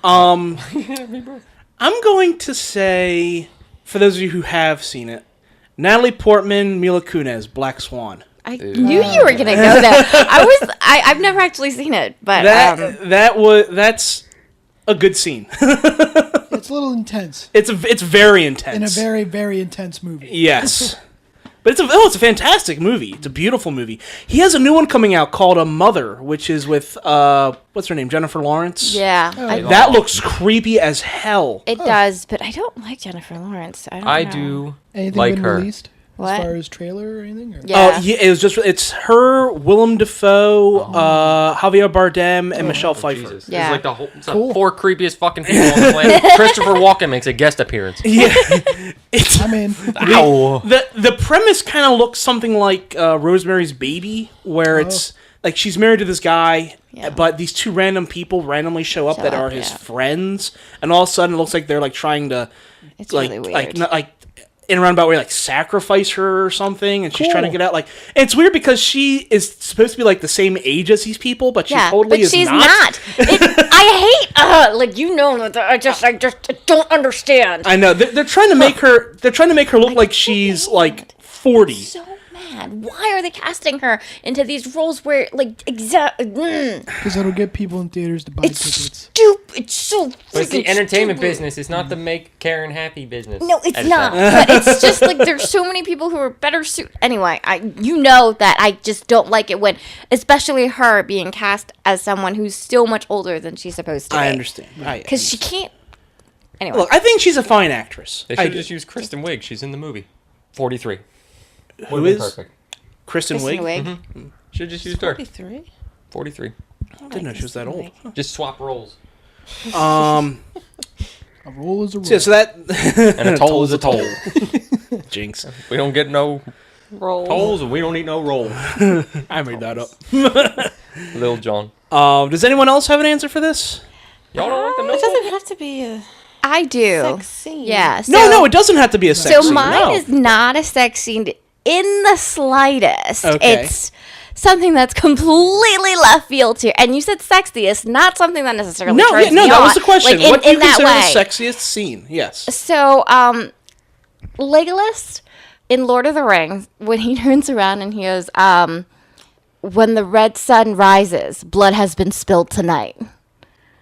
I'm going to say, for those of you who have seen it, Natalie Portman, Mila Kunis, Black Swan. I knew you were gonna go there. I've never actually seen it, but That's a good scene. It's a little intense. It's very intense. In a very, very intense movie. Yes. But it's a fantastic movie. It's a beautiful movie. He has a new one coming out called A Mother, which is with what's her name, Jennifer Lawrence. yeah, That looks creepy as hell. it does. But I don't like Jennifer Lawrence. I don't I know. do Anything like been her. released? What? As far as trailer or anything? Or? Yeah. It's her, Willem Dafoe, Javier Bardem, and Michelle Pfeiffer. Jesus. Yeah. It's like the whole Cool. 4 creepiest fucking people on the planet. Christopher Walken makes a guest appearance. Yeah, it's I'm in. Ow. the premise kind of looks something like Rosemary's Baby, where it's like she's married to this guy, Yeah. but these two random people randomly show up that are his friends, and all of a sudden it looks like they're like trying to It's like really weird. like in a roundabout way, like sacrifice her or something, and she's trying to Cool. get out. Like, and it's weird because she is supposed to be like the same age as these people, but she totally but is she's not. I hate like I just don't understand. I know they're trying to make her. They're trying to make her look like she's like 40. So mad. Why are they casting her into these roles where like Because it'll get people in theaters to buy it's tickets. stupid. It's so. But it's the freaking entertainment stupid. business. It's not the make Karen happy business. No, it's Edit not. that. But it's just like there's so many people who are better suited. Anyway, you know that I just don't like it when, especially her being cast as someone who's still much older than she's supposed to be. I understand. Because she can't. Anyway, Look, I think she's a fine actress. They I should do. just use Kristen Wiig. She's in the movie. 43. Who Would've been is? perfect. Kristen Kristen Wiig. Wiig. Should just use her. 43? 43. Didn't know she was that old. Just swap roles. A rule is a rule. So that And a toll is a toll. jinx. We don't get no Roll. tolls and we don't eat no roll. I made that up. Lil Jon. Does anyone else have an answer for this? Y'all don't like the It no doesn't have to be a I do. sex scene. Yeah. So, No, it doesn't have to be a sex So scene. mine no. is not a sex scene in the slightest. Okay. It's something that's completely left field here. And you said sexiest, not something that necessarily No, turns no, me that on. was the question. Like, What do you in that consider way. the sexiest scene? Yes. So, Legolas in Lord of the Rings, when he turns around and he goes, when the red sun rises, blood has been spilled tonight.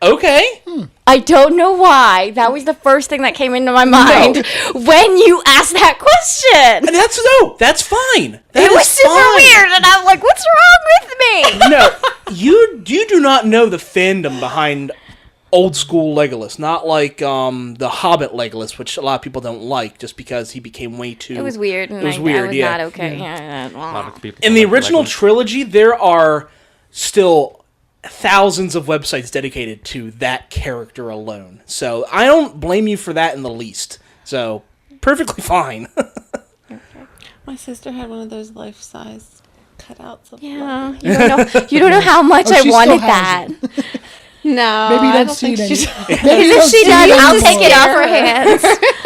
Okay. I don't know why. That was the first thing that came into my mind when you asked that question. And that's fine. That It was is super fine. weird, and I'm like, what's wrong with me? No, you do not know the fandom behind old school Legolas, not like the Hobbit Legolas, which a lot of people don't like, just because he became way too. It was weird, and It was I weird, was yeah. not okay. Yeah. A lot of people In the don't like original Legolas. trilogy, there are still thousands of websites dedicated to that character alone. So I don't blame you for that in the least. So perfectly fine. My sister had one of those life-size cutouts of Yeah, Legolas. you don't know how much Oh, I she still wanted has that. it. No, Maybe you I don't don't see think it she's. Maybe you If don't she see does, it I'll anymore. take it off her hands.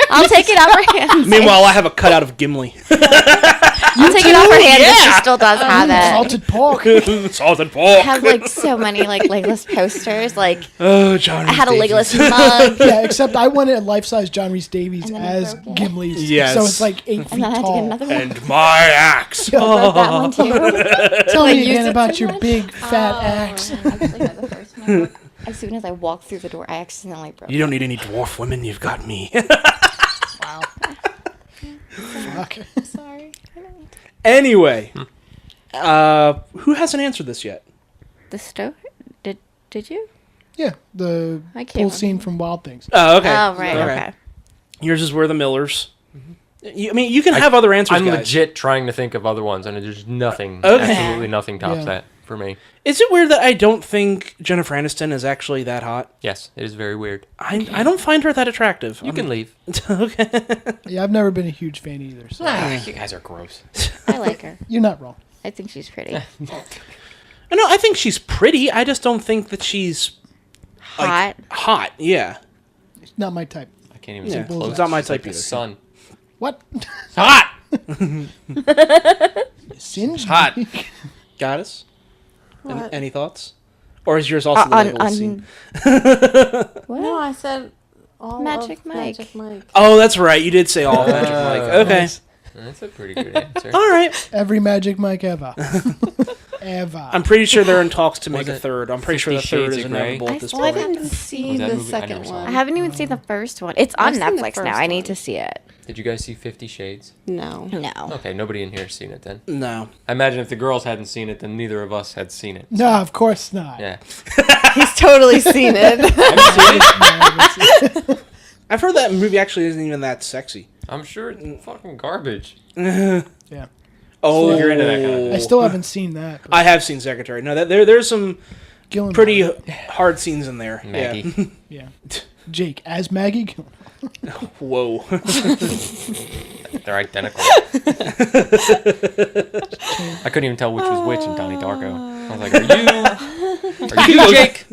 I'll take it off her hands. Meanwhile, I have a cutout of Gimli. I'll take it off her hands if she still does have it. Salted pork. Salted I pork. have like so many like Legolas posters. Like Oh, John. I had a Rhys Davies. Legolas mug. Yeah, except I wanted a life-size John Rhys Davies And then I as broke it. Gimli's. Yes. So it's like 8 And feet then I had to get tall. another one. And my axe. I broke that one too. Tell Like, me use again it about too your much? big fat axe. I actually had the first one. As soon as I walked through the door, I accidentally broke You don't need any dwarf women. You've got me. Wow. Fuck. it. Sorry. Anyway, who hasn't answered this yet? The stove? Did you? Yeah, the I can't full remember. scene from Wild Things. Oh, okay. Oh, right. Okay. Yours is where the Millers. I mean, you can have other answers, I'm guys. legit trying to think of other ones, and there's nothing, Okay. absolutely nothing tops Yeah. that for me. Is it weird that I don't think Jennifer Aniston is actually that hot? Yes, it is very weird. I don't find her that attractive. You can leave. Okay. Yeah, I've never been a huge fan either. So You guys are gross. I like her. you're not wrong. I think she's pretty. No, I think she's pretty. I just don't think that she's Hot. hot. Yeah. Not my type. I can't even Yeah, say close. it's not my She's like type the either. sun. What? Hot. Singed? Hot. Goddess? What? Any thoughts? Or is yours also the Legolas scene? What? No, I said all Magic of Mike. Magic Mike. Oh, that's right. You did say all of Magic Mike. Okay. Nice. That's a pretty good answer. All right. Every Magic Mike ever. Ever. I'm pretty sure they're in talks to make Was a it third. I'm pretty sure the 50 third Shades is of Grey? inevitable at this Well, I point. didn't see Was that the movie? I second never saw one. I haven't even seen the first one. It's on I've seen the Netflix now. first I need one. to see it. Did you guys see 50 Shades? No. No. Okay, nobody in here has seen it then. No. I imagine if the girls hadn't seen it, then neither of us had seen it. No, of course not. Yeah. He's totally seen it. I've heard that movie actually isn't even that sexy. I'm sure it's fucking garbage. Yeah. Oh, If you're into that kind of I still haven't seen that. but I have seen Secretary. No, there's some Gyllenhaal. pretty hard scenes in there. Maggie. Yeah. Jake as Maggie Gyllenhaal. Yeah. Whoa. They're identical. I couldn't even tell which was which in Donnie Darko. I was like, are you Jake?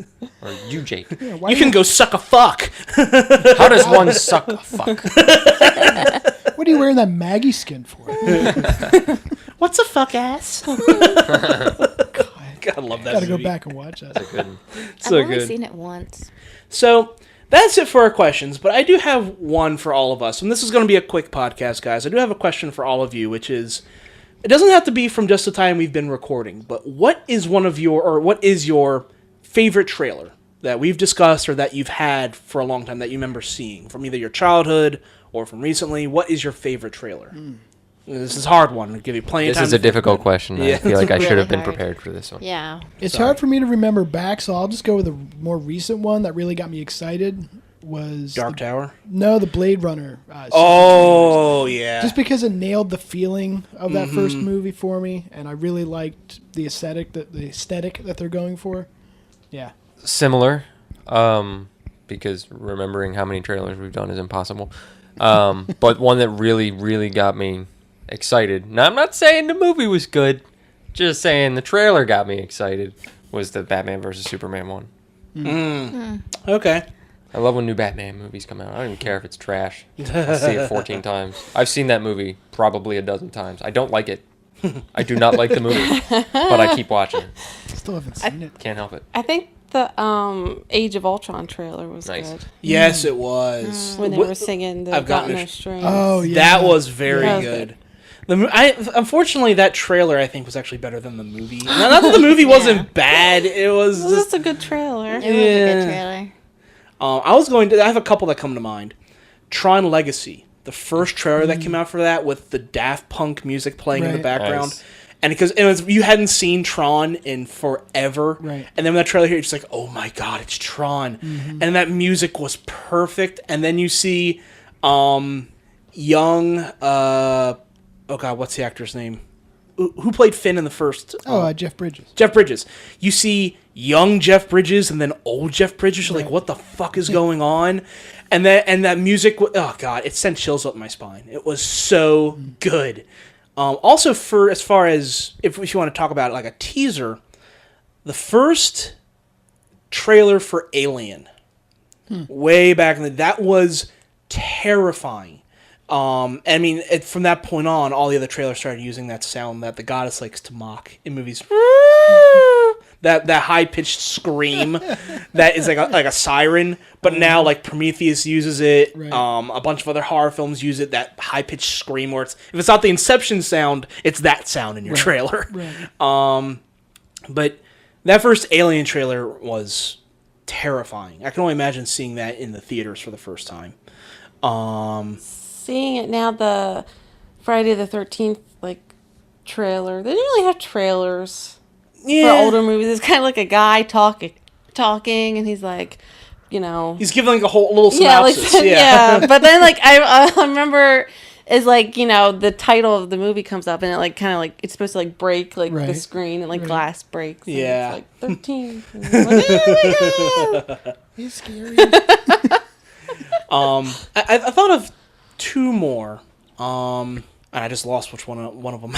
Or are you Jake? Yeah, why You can go suck a fuck. How does one suck a fuck? What are you wearing that Maggie skin for? What's a fuck ass? God, I love that Gotta go movie. back and watch that. Good. So I've only good. seen it once. So that's it for our questions, but I do have one for all of us, and this is going to be a quick podcast, guys. I do have a question for all of you, which is, it doesn't have to be from just the time we've been recording, but what is your favorite trailer that we've discussed or that you've had for a long time that you remember seeing from either your childhood or from recently? What is your favorite trailer? This is a hard one. I'll give you plenty of This time. is a to think difficult about it. question. Yeah. I feel like I should have been Really hard. prepared for this one. Yeah. It's Sorry. hard for me to remember back, so I'll just go with a more recent one that really got me excited. Was Dark Tower. the Blade Runner. Oh yeah. Just because it nailed the feeling of that first movie for me, and I really liked the aesthetic that they're going for. Yeah. Similar, because remembering how many trailers we've done is impossible. But one that really, really got me excited. Now, I'm not saying the movie was good, just saying the trailer got me excited, was the Batman vs. Superman one. Okay. I love when new Batman movies come out. I don't even care if it's trash. I see it 14 times. I've seen that movie probably a dozen times. I don't like it. I do not like the movie, but I keep watching it. Still haven't seen it. Can't help it. I think the Age of Ultron trailer was Nice. good. Yes, it was. When they were singing the I've Got gotten No a- Strings. Oh yeah. That was very That was good. Unfortunately, that trailer I think was actually better than the movie. Not that the movie wasn't bad. It was It was just. just a good trailer. It was a Yeah. good trailer. I have a couple that come to mind. Tron Legacy, the first trailer that came out for that with the Daft Punk music playing in the Right. background. Nice. And because you hadn't seen Tron in forever, Right. and then when that trailer here, you're just like, oh my god, it's Tron, and that music was perfect. And then you see, young, oh god, what's the actor's name? Who played Finn in the first? Jeff Bridges. Jeff Bridges. You see young Jeff Bridges and then old Jeff Bridges. You're like, what the fuck is going on? And that music. Oh god, it sent chills up my spine. It was so good. Also, for as far as if you want to talk about like a teaser, the first trailer for Alien, way back in that was terrifying. I mean, from that point on, all the other trailers started using that sound that the goddess likes to mock in movies. that high pitched scream that is like a siren. But now, like Prometheus uses it. Right. A bunch of other horror films use it. That high pitched scream where if it's not the Inception sound, it's that sound in your trailer. Right. But that first Alien trailer was terrifying. I can only imagine seeing that in the theaters for the first time. Seeing it now, the Friday the 13th trailer. They didn't really have trailers for older movies. It's kind of like a guy talking, and he's like, He's giving like a whole little synopsis. yeah. But then I remember is the title of the movie comes up and it it's supposed to break the Right. screen and glass breaks. And Yeah. It's 13. And I'm like, oh my God. He's scary. I thought of two more. And I just lost which one of them.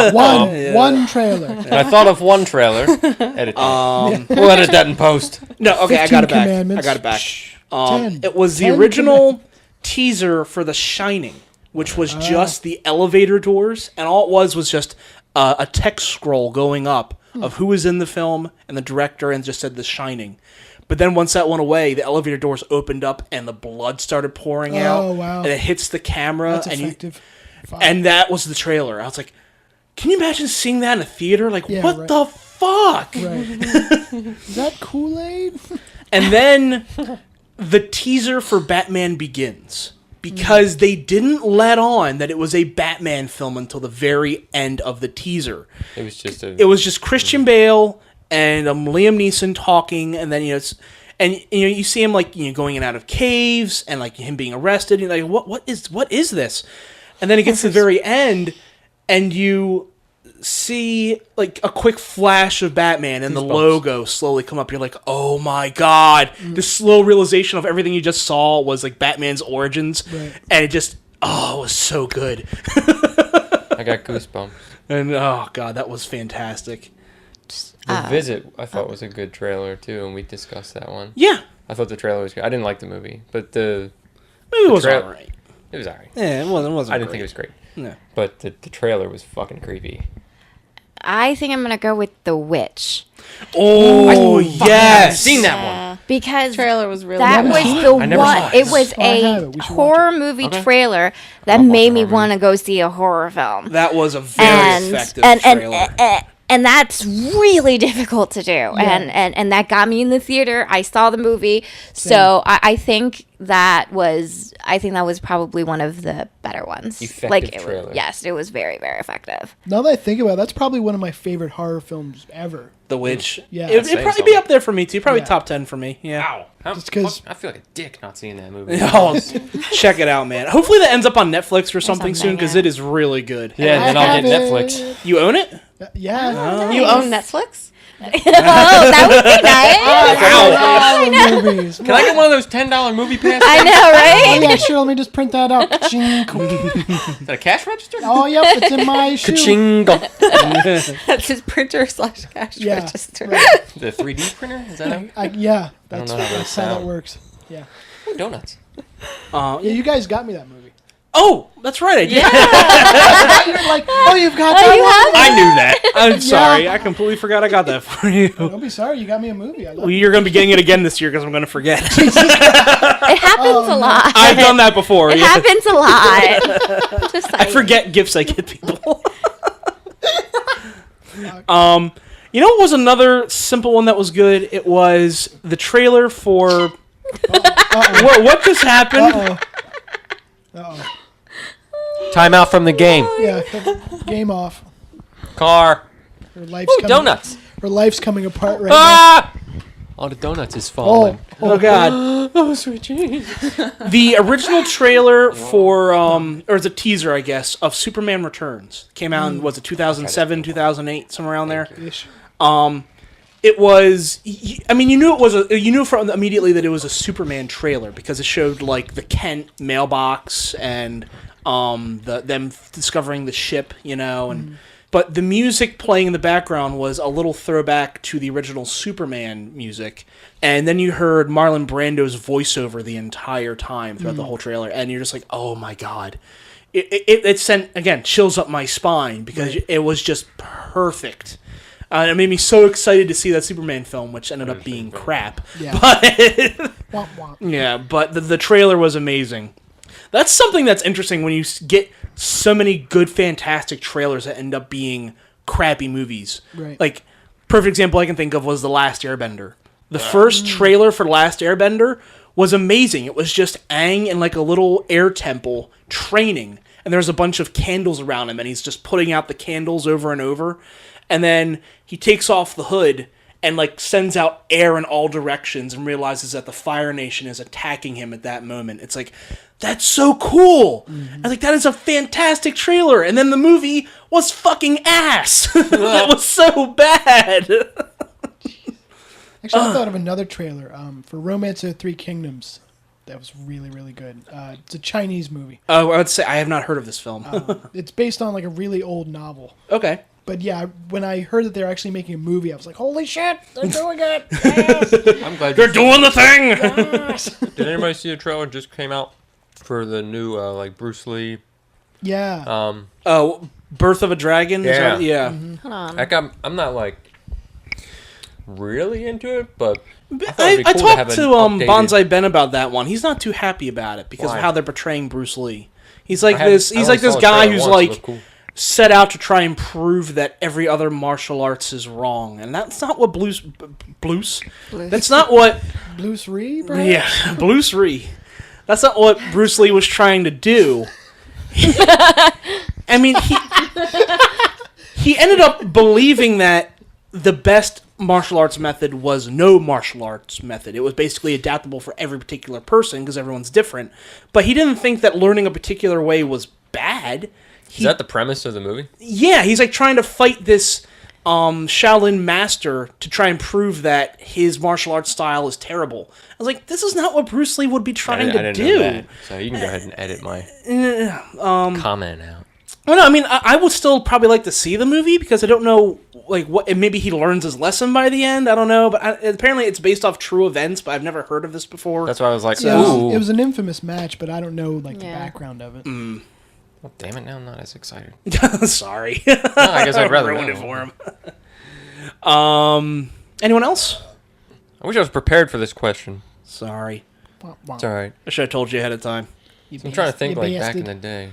One trailer. And I thought of one trailer. Edit that. We'll edit that in post. No, okay, I got 15 it back. Commandments. I got it back. 10. It was the 10 original teaser for The Shining, which was just the elevator doors, and all it was just a text scroll going up of who was in the film and the director, and just said The Shining. But then once that went away, the elevator doors opened up and the blood started pouring out. Oh, wow. And it hits the camera. That's and effective. and that was the trailer. I was like, can you imagine seeing that in a theater? Like, Yeah, what right. the fuck? Right. Is that Kool-Aid? And then the teaser for Batman Begins. Because they didn't let on that it was a Batman film until the very end of the teaser. It was just It was just Christian Bale and Liam Neeson talking, and then you see him going in and out of caves, and him being arrested. And you're like, what is this? And then it gets to the very end, and you see a quick flash of Batman and the logo slowly come up. You're like, oh my god! This slow realization of everything you just saw was Batman's origins, Right. and it was so good. I got goosebumps. And oh god, that was fantastic. The Visit, I thought, was a good trailer too, and we discussed that one. Yeah, I thought the trailer was good. I didn't like the movie, but maybe it was trail- alright. it was alright. Yeah, it wasn't. I didn't think it was great, No. but the trailer was fucking creepy. I think I'm gonna go with The Witch Oh yes, Seen that one? because Trailer was really that good. was I the never saw one. it. It was Oh, I have a it. We should horror movie Okay. trailer that I'll watch made a me horror movie. want to go see a horror film. that was a very effective trailer. And that's really difficult to do. And that got me in the theater. I saw the movie. So I think that was probably one of the better ones. Effective it trailer. was, yes, it was very, very effective. Now that I think about it, that's probably one of my favorite horror films ever. The Witch. Yeah. It'd Saying probably be something. up there for me too. Probably Yeah. top 10 for me. Yeah. Wow. Just 'cause- I feel like a dick not seeing that movie. Oh, check it out, man. Hopefully that ends up on Netflix or something soon something, because yeah. it is really good. Yeah, and then I I'll get have Netflix. it. You own it? Yeah. You own Netflix? Oh, that would be nice. Horror movies. Can I get one of those $10 movie passes? I know, Oh right? yeah, sure. Let me just print that out. Ching. Is that a cash register? Oh yep, it's in my shoe. Ka-ching. That's his printer / cash Yeah. register. Right. The 3D printer? Is that how? Yeah, don't that's know how how that that sound. works. Yeah. Donuts. Yeah, you guys got me that movie. Oh, that's right, I did. You're like, oh, you've got that you one? have I knew that. I'm sorry. I completely forgot I got that for you. Don't be sorry. You got me a movie. I love Well, you're going to be getting it again this year because I'm going to forget. It happens a lot. I've done that before. It yeah. happens a lot. Just I forget gifts I get people. You know what was another simple one that was good? It was the trailer for... What just happened? Uh-oh. Uh-oh. Time out from the game. Yeah, game off. Car. Her life's Ooh, donuts. Her life's coming apart right Ah! All the donuts is falling. Oh, God. Oh, sweet Jesus. The original trailer for, or it's a teaser, I guess, of Superman Returns. Came out in, was it 2007, 2008, somewhere around there? now. Ish. It was. I mean, you knew it was you knew from immediately that it was a Superman trailer because it showed like the Kent mailbox and them discovering the ship, you know, and but the music playing in the background was a little throwback to the original Superman music, and then you heard Marlon Brando's voiceover the entire time throughout the whole trailer, and you're just like, oh my God. It sent, again, chills up my spine because it was just perfect. It made me so excited to see that Superman film, which ended up being crap. Yeah. But Womp womp. yeah, but the trailer was amazing. That's something that's interesting when you get so many good, fantastic trailers that end up being crappy movies. Right. Like, perfect example I can think of was The Last Airbender. The first trailer for The Last Airbender was amazing. It was just Aang in like a little air temple training, and there's a bunch of candles around him, and he's just putting out the candles over and over. And then he takes off the hood and like sends out air in all directions and realizes that the Fire Nation is attacking him at that moment. It's like, that's so cool. I was like, that is a fantastic trailer. And then the movie was fucking ass. It was so bad. Actually, I thought of another trailer for Romance of the Three Kingdoms. That was really, really good. It's a Chinese movie. Oh, I would say I have not heard of this film. It's based on like a really old novel. Okay. But yeah, when I heard that they're actually making a movie, I was like, holy shit, they're doing it. Yes. I'm glad They're doing the thing. Yes. Did anybody see the trailer just came out for the new like Bruce Lee? Yeah. Oh, Birth of a Dragon? Is Yeah. that- yeah. Hold on. Heck, I'm not like really into it, but I thought it'd be I cool to have talked an to updated- Bonsai Ben about that one. He's not too happy about it because Why? of how they're portraying Bruce Lee. He's like I haven't- this. I He's only like this saw the guy trailer who's once, it like looked cool. set out to try and prove that every other martial arts is wrong, and that's not what Bruce. That's not what. Bruce Lee, perhaps? Yeah, Bruce Lee. That's not what Bruce Lee was trying to do. I mean, he ended up believing that the best martial arts method was no martial arts method. It was basically adaptable for every particular person because everyone's different. But he didn't think that learning a particular way was bad. Is that the premise of the movie? Yeah, he's like trying to fight this Shaolin master to try and prove that his martial arts style is terrible. I was like, this is not what Bruce Lee would be trying I to didn't do. know that, so you can go ahead and edit my comment out. Well, no, I mean, I would still probably like to see the movie because I don't know, like, what. And maybe he learns his lesson by the end. I don't know, but apparently it's based off true events. But I've never heard of this before. That's why I was like, Yeah, ooh. it was an infamous match, but I don't know like the Yeah. background of it. Well, damn it, now I'm not as excited. Sorry, No, I guess I'd rather ruined know. it for him. Anyone else? I wish I was prepared for this question. Sorry, Womp womp. It's all right. I should have told you ahead of time. I'm trying to think like back in the day.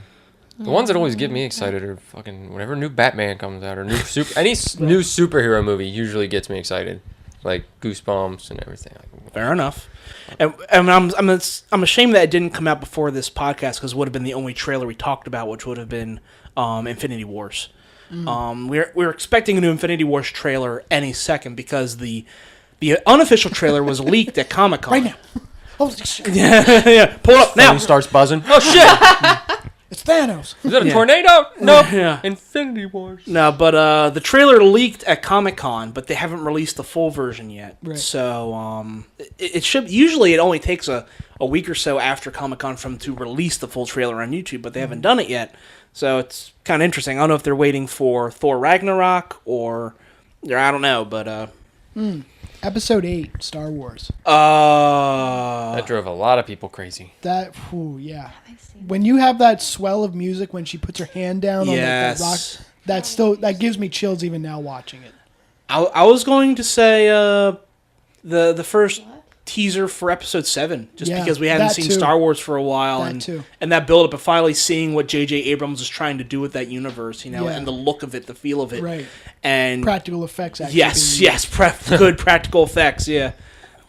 The ones that always get me excited are fucking whenever new Batman comes out or new new superhero movie usually gets me excited, like Goosebumps and everything. Fair enough. And I'm ashamed that it didn't come out before this podcast because it would have been the only trailer we talked about, which would have been Infinity Wars. We're expecting a new Infinity Wars trailer any second because the unofficial trailer was leaked at Comic-Con. Right now. Holy shit. Yeah, pull it up now. Phone starts buzzing. Oh shit! It's Thanos. Is that a Yeah. tornado? No. Yeah. Infinity Wars. No, but the trailer leaked at Comic-Con, but they haven't released the full version yet. Right. So it should usually it only takes a week or so after Comic-Con for them to release the full trailer on YouTube, but they haven't done it yet. So it's kind of interesting. I don't know if they're waiting for Thor Ragnarok or I don't know, but Episode 8, Star Wars. That drove a lot of people crazy. That, yeah. When you have that swell of music when she puts her hand down on that rock, that gives me chills even now watching it. I was going to say the first teaser for episode 7, just because we hadn't seen Star Wars for a while, and that build up of finally seeing what J.J. Abrams is trying to do with that universe, and the look of it, the feel of it, right? And practical effects. Actually good practical effects. Yeah,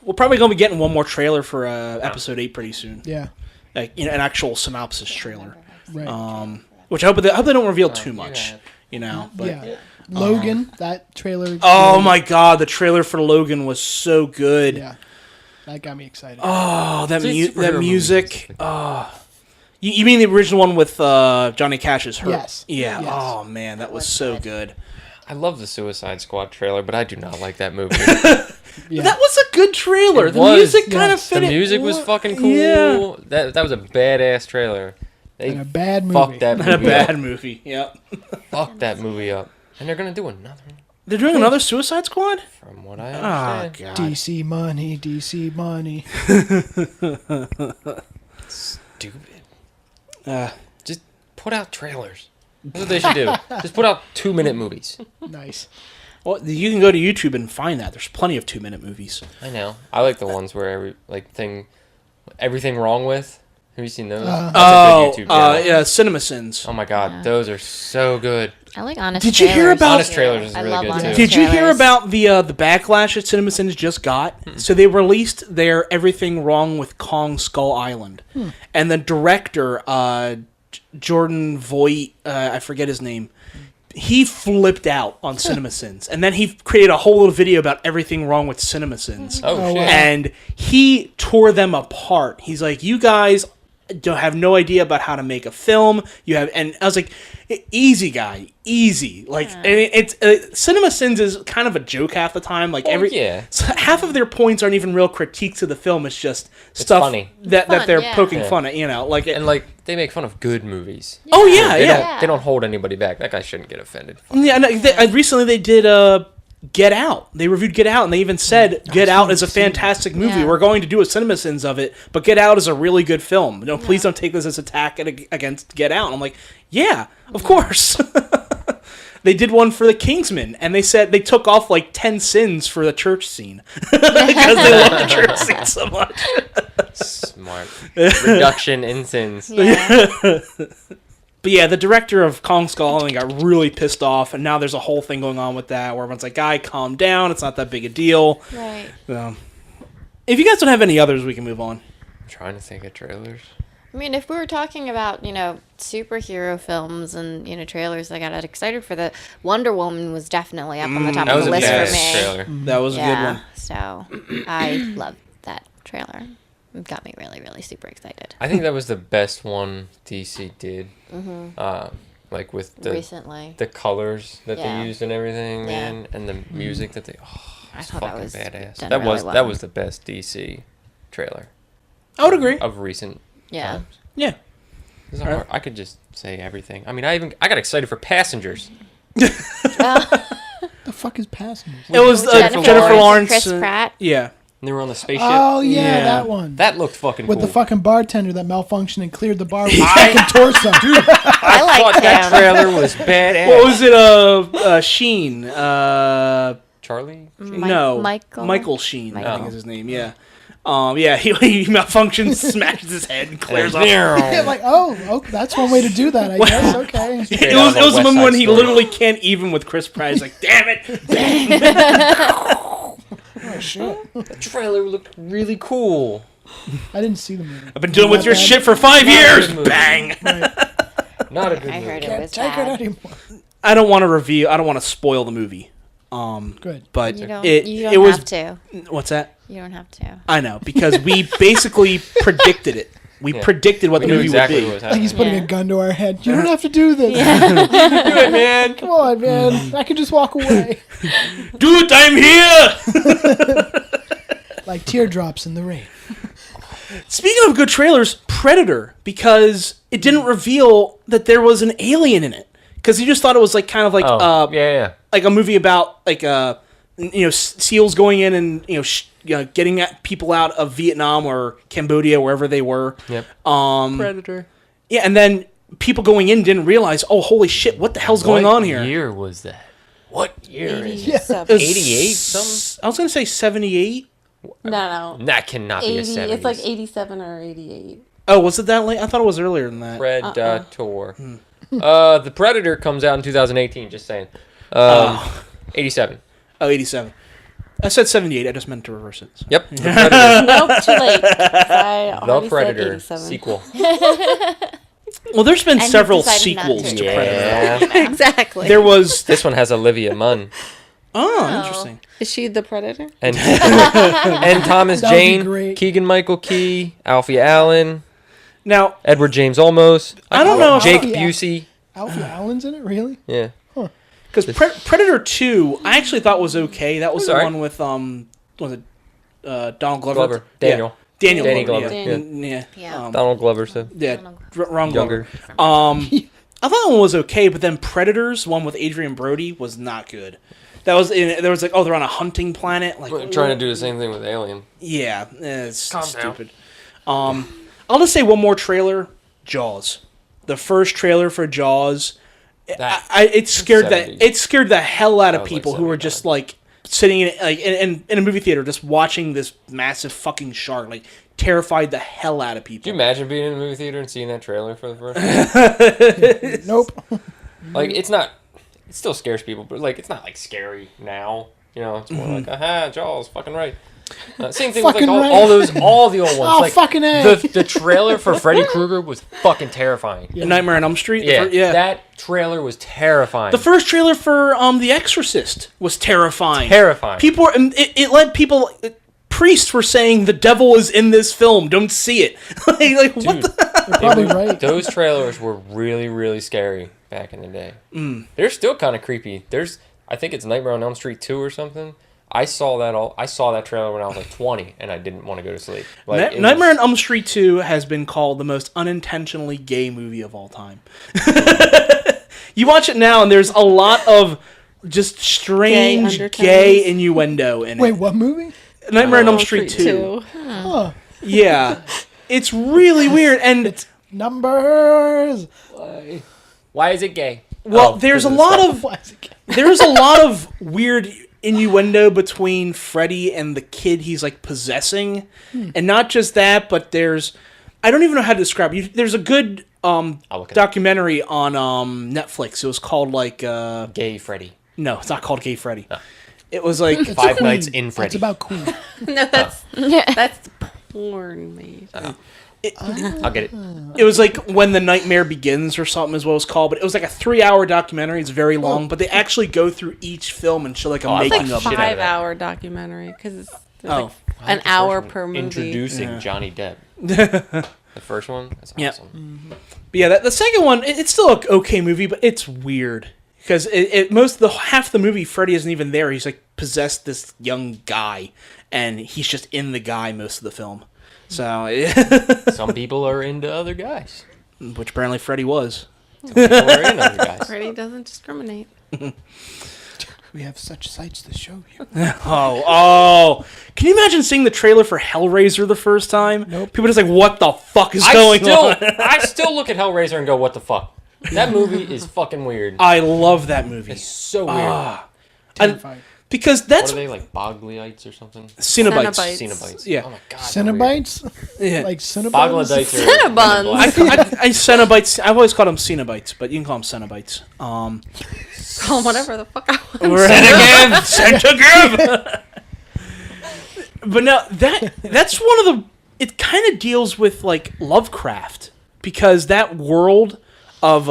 we're probably going to be getting one more trailer for episode 8 pretty soon. Yeah, like an actual synopsis trailer. Right. Which I hope they don't reveal too much. But yeah. Logan, that trailer. Oh my God, the trailer for Logan was so good. Yeah, that got me excited. Oh, that music. Oh, you mean the original one with Johnny Cash's Hurt? Yes. Yeah. Yes. Oh man, that was so good. I love the Suicide Squad trailer, but I do not like that movie. Yeah. That was a good trailer. It the was. music kind of fit. The music was fucking cool. Yeah. That was a badass trailer. They And a bad movie. fucked that movie a bad up. movie. Yep. Fucked that movie up. And they're gonna do another one, They're doing another Suicide Squad? from what I Oh understand. God. DC money, DC money. Stupid. Just put out trailers. That's what they should do. Just put out 2-minute movies. Nice. Well, you can go to YouTube and find that. There's plenty of 2-minute movies. I know. I like the ones where everything wrong with. Have you seen those? That's a good YouTube channel. Yeah, CinemaSins. Oh my God, those are so good. I like honest. Did you hear trailers. about- Honest Trailers is I really love good honest too. Did you hear trailers. about the backlash that CinemaSins just got? So they released their Everything Wrong with Kong Skull Island, and the director Jordan Voight, I forget his name, he flipped out on CinemaSins, and then he created a whole little video about everything wrong with CinemaSins, Oh, shit. wow. and he tore them apart. He's like, "You guys don't have no idea about how to make a film. You have," and I was like, "Easy, guy, easy." Like, and it's CinemaSins is kind of a joke half the time. Like so half of their points aren't even real critiques of the film. It's just stuff funny. that Fun, they're yeah. poking fun at. Like, And like they make fun of good movies. oh yeah, They yeah. don't hold anybody back. That guy shouldn't get offended. Yeah, and recently they did Get Out. They reviewed Get Out, and they even said Get Out is a fantastic movie. Yeah. We're going to do a CinemaSins of it, but Get Out is a really good film. Please don't take this as attack against Get Out. And I'm like, yeah, of course. They did one for The Kingsman, and they said they took off like 10 sins for the church scene because they love the church scene so much. Smart. Reduction in sins. Yeah. But yeah, the director of Kong Skull Island got really pissed off, and now there's a whole thing going on with that where everyone's like, "Guy, calm down. It's not that big a deal." Right. If you guys don't have any others, we can move on. I'm trying to think of trailers. I mean, if we were talking about, superhero films and, trailers, I got excited for the Wonder Woman was definitely up on the top That of was the a list badass for me. trailer. That was a good Yeah. one. So I loved that trailer. It got me really, really super excited. I think that was the best one DC did. Like with Recently. the colors that Yeah. they used and everything, Yeah. man, and the music that they. I It's thought that fucking was badass. done That really was well. that was the best DC trailer I would agree. of recent Yeah. times. Yeah. This is hard. I could just say everything. I mean, I got excited for Passengers. The fuck is Passengers? It was Jennifer Lawrence. Chris Pratt. Yeah. And they were on the spaceship. Oh yeah, Yeah. that one. That looked fucking With cool. the fucking bartender that malfunctioned and cleared the bar with his fucking torso. I thought liked that him. trailer was badass. What was it? Sheen. Charlie? No. Michael? Michael Sheen, I think Michael. is his name. Yeah. Yeah. He malfunctions, smashes his head, and clears off. Yeah, like, oh, that's one way to do that, I guess. Okay. It out was of a the West one Side when he Story. literally can't even with Chris Pratt. He's like, damn it. Oh shit. The trailer looked really cool. I didn't see the movie. I've been dealing with your shit for 5 Not a years. good movie. Bang. Not a good I movie. heard it Can't was take it bad. anymore. I don't want to review. I don't want to spoil the movie. Good. But You don't, it you don't it was. have to. What's that? You don't have to. I know, because we basically predicted it. We Yeah. predicted what We the knew movie exactly would what be. was Like he's happening. putting Yeah. a gun to our head. You don't have to do this. Do it, man. Come on, man. I can just walk away. Dude, I'm here! Like teardrops in the rain. Speaking of good trailers, Predator, because it didn't reveal that there was an alien in it. Because you just thought it was like kind of like Oh, yeah. like a movie about like SEALs going in and getting at people out of Vietnam or Cambodia, wherever they were. Yep. Predator. Yeah, and then people going in didn't realize, oh, holy shit, what the hell's going on here? What year was that? What year is it? 87. 88 something? I was going to say 78. No. That cannot be a 80. 70s. It's like 87 or 88. Oh, was it that late? I thought it was earlier than that. Predator. The Predator comes out in 2018, just saying. 87. Oh, 87. I said 78. I just meant to reverse it. So. Yep. The Predator. Nope, too late. I The already said Predator 87. sequel. Well, there's been And you several decided not sequels to. to Predator. Yeah. Exactly. There was... This one has Olivia Munn. Oh, interesting. Is she the Predator? And and Thomas That would be Jane, great. Keegan-Michael Key, Alfie Allen, Now, Edward James Olmos. I don't know if- Jake Alfie- Busey. Alfie Allen's in it, really? Yeah. because Predator 2, I actually thought was okay. That was the alright. one with, was it Donald Glover? Glover. Daniel. Yeah. Daniel Danny Glover. Glover. Yeah. Yeah. Yeah. Donald Glover. So Yeah, wrong younger. Glover. I thought that one was okay, but then Predators, one with Adrian Brody, was not good. That was there was like, oh, they're on a hunting planet, like We're trying to do the same thing with Alien. yeah, it's Calm down. stupid. I'll just say one more trailer: Jaws. The first trailer for Jaws, That it scared 70s. it scared the hell out of That was like people who were 79. just like sitting in a movie theater just watching this massive fucking shark, like terrified the hell out of people. Can you imagine being in a movie theater and seeing that trailer for the first time? Nope. Like, it's not... It still scares people, but, like, it's not, like, scary now. You know, it's more like, aha, Jaws, fucking right. Same thing with, like, Fucking right. all the old ones. Oh, like, fucking A. the trailer for Freddy Krueger was fucking terrifying. Nightmare on Elm Street. Yeah, that trailer was terrifying. The first trailer for The Exorcist was terrifying. Terrifying. People were, it led people. Priests were saying the devil is in this film. Don't see it. like what the? You're probably right. Those trailers were really, really scary back in the day. They're still kind of creepy. I think it's Nightmare on Elm Street 2 or something. I saw that trailer when I was like 20, and I didn't want to go to sleep. Like, Nightmare on Elm Street 2 has been called the most unintentionally gay movie of all time. You watch it now, and there's a lot of just strange Gay gay undertones. innuendo in Wait, it. what movie? Nightmare on Elm Street 2. Oh, Yeah. It's really weird. And, numbers. why is it gay? well, there's a because lot of of... Why is it gay? There's a lot of weird innuendo between Freddy and the kid he's like possessing, and not just that, but there's I don't even know how to describe it. There's a good look it documentary on Netflix. It was called like Gay Freddy. no, it's not called Gay Freddy. It was like It's Five Queen. Nights in Freddy. It's about Queen. No, that's porn, mate. I'll get it. it was like When the Nightmare Begins or something is what it was called. But it was like a 3-hour documentary. It's very long, but they actually go through each film and show like a I It's making like of shit it. out of that. 5-hour documentary because it's there's Oh. like an hour per movie. Introducing Johnny Depp. The first one? That's Yeah. awesome. But yeah, the second one, it's still an okay movie, but it's weird because half the movie, Freddy isn't even there. He's like possessed this young guy, and he's just in the guy most of the film. So, Some people are into other guys. which apparently Freddy was. Some people are into other guys. Freddy doesn't discriminate. We have such sights to show you. Oh! Can you imagine seeing the trailer for Hellraiser the first time? Nope. People are just like, what the fuck is going on? I still look at Hellraiser and go, what the fuck? That movie is fucking weird. I love that movie. It's so weird. Terrifying. Because What that's are they, like Boglyites or something? Cenobites. Cenobites. Cenobites. Yeah. Oh my god. they're weird. Cenobites? Yeah. Like Cenobites? Boglyites are... Cinnabons. I Cenobites. I've always called them Cenobites, but you can call them Cenobites. Call whatever the fuck I want. Centigrade. But no, that's one of the. It kind of deals with like Lovecraft because that world of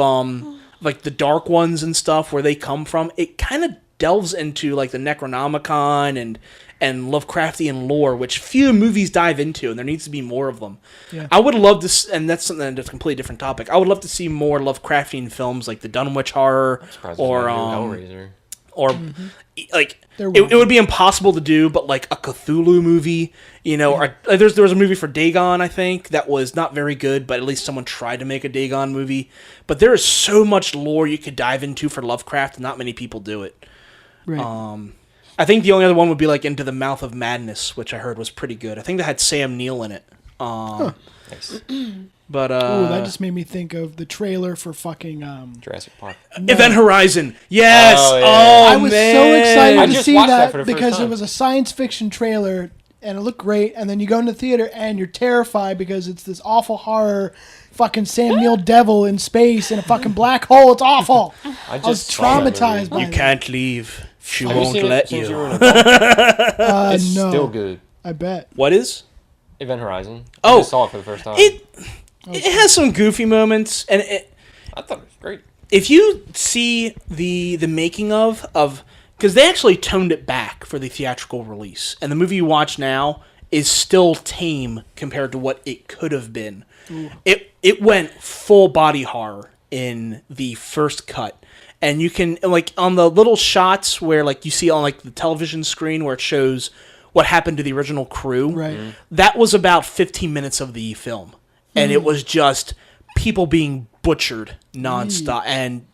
like the Dark Ones and stuff where they come from, it kind of delves into like the Necronomicon and Lovecraftian lore, which few movies dive into, and there needs to be more of them. Yeah. I would love to, and that's something that's a completely different topic. I would love to see more Lovecraftian films like the Dunwich Horror or Hellraiser. or like There it will would be impossible to do, but like a Cthulhu movie, you know, or there was a movie for Dagon, I think, that was not very good, but at least someone tried to make a Dagon movie. But there is so much lore you could dive into for Lovecraft, and not many people do it. Right. I think the only other one would be like Into the Mouth of Madness, which I heard was pretty good. I think that had Sam Neill in it. Nice. But Ooh, that just made me think of the trailer for fucking Jurassic Park. Event Horizon. Yes. Oh, yeah. Oh, I was man. so excited I to just see watched that that for the first because time. it was a science fiction trailer and it looked great, and then you go into the theater and you're terrified because it's this awful horror fucking Sam Neill devil in space in a fucking black hole. It's awful. I was saw that movie. traumatized by You that. can't leave. She Have you won't seen it let since you. were an adult? It's No, still good. I bet. What is? Event Horizon. Oh. I just saw it for the first time. It has some goofy moments, and I thought it was great. if you see the making of because they actually toned it back for the theatrical release, and the movie you watch now is still tame compared to what it could have been. It went full body horror in the first cut, and you can like on the little shots where like you see on like the television screen where it shows what happened to the original crew. Right. That was about 15 minutes of the film, and it was just people being butchered nonstop and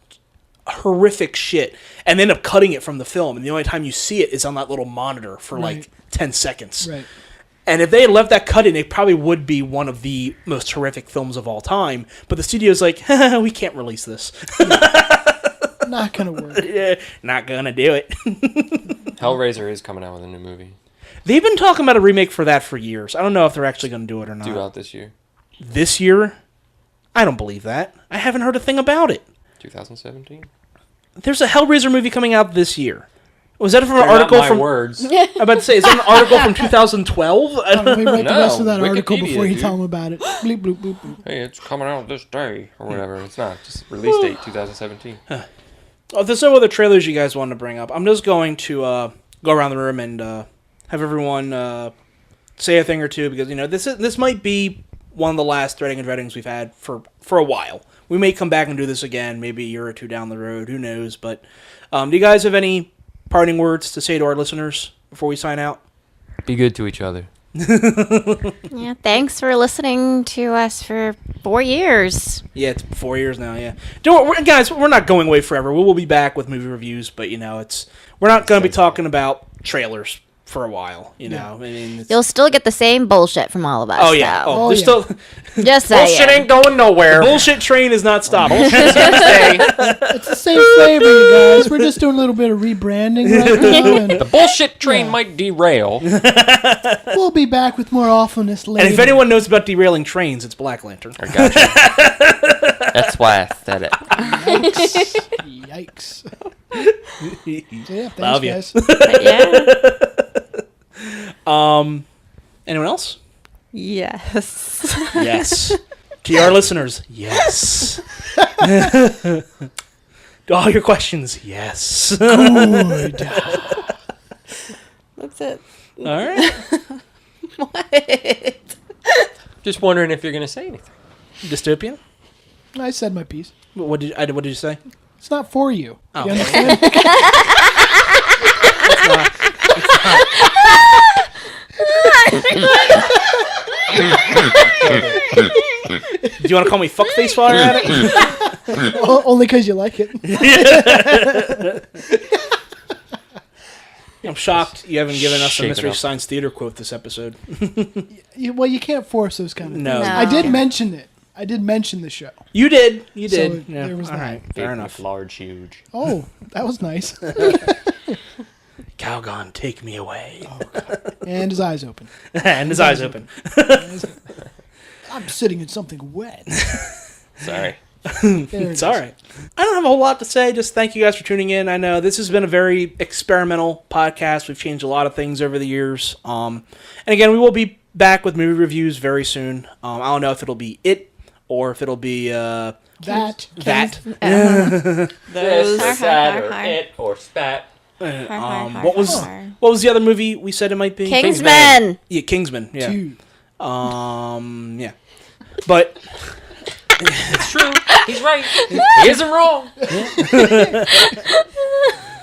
horrific shit, and they end up cutting it from the film, and the only time you see it is on that little monitor for Right. like 10 seconds. Right. And if they had left that cut in, it probably would be one of the most horrific films of all time. But the studio's like, we can't release this. Not gonna work. Not gonna do it. Hellraiser is coming out with a new movie They've been talking about a remake for that for years. I don't know if they're actually gonna do it or not. due out this year, This year? I don't believe that. I haven't heard a thing about it. 2017. There's a Hellraiser movie coming out this year. Was that from an They're article not my from? words. I'm about to say, is that an article from 2012? Let me write the No, rest of that article Wikipedia, before you dude. tell them about it. Bleep, bloop, bloop, bloop. Hey, it's coming out this day or whatever. It's not. Just release date 2017. Oh, if there's no other trailers you guys want to bring up, I'm just going to go around the room and have everyone say a thing or two because this might be one of the last Threading and Dreadings we've had for a while. We may come back and do this again, maybe a year or two down the road. Who knows? But do you guys have any parting words to say to our listeners before we sign out? Be good to each other. Yeah, thanks for listening to us for 4 years. Yeah, it's 4 years now. Yeah, guys, we're not going away forever. We will be back with movie reviews, but we're not going to be talking about trailers for a while. I mean, You'll still get the same bullshit from all of us. oh yeah, though. there's still Just saying. going nowhere. bullshit train is not stopping. It's the same flavor, you guys. We're just doing a little bit of rebranding right now, and The bullshit train might derail. we'll be back with more awfulness later. And if anyone knows about derailing trains, it's Black Lantern. I gotcha. That's why I said it. Yikes. So yeah, thanks, Love you. guys. But yeah. Anyone else? Yes. Yes. To our listeners, yes. To all your questions, yes. Good. That's it. All right. What? Just wondering if you're going to say anything. Dystopian? I said my piece. What did you say? It's not for you. Oh. You understand? Do you want to call me fuckface while you're at it? Only because you like it. I'm shocked you haven't given us a Shake it Mystery up. Science Theater quote this episode. Well, you can't force those kind of No. things. No. I did mention it. I did mention the show. You did. You So did. Yeah. there was All that. right. Fair Big, enough. Large, huge. Oh, that was nice. Calgon, take me away. And his eyes open. And his eyes open. I'm sitting in something wet. Sorry. It's all right. I don't have a whole lot to say. Just thank you guys for tuning in. I know this has been a very experimental podcast. We've changed a lot of things over the years. And again, we will be back with movie reviews very soon. I don't know if it'll be it or if it'll be That. that. Those. Har, har, har. it or spat. What was the other movie we said it might be? Kingsman. Yeah, Kingsman. Yeah. Two. Yeah. But It's true. He's right. He isn't wrong.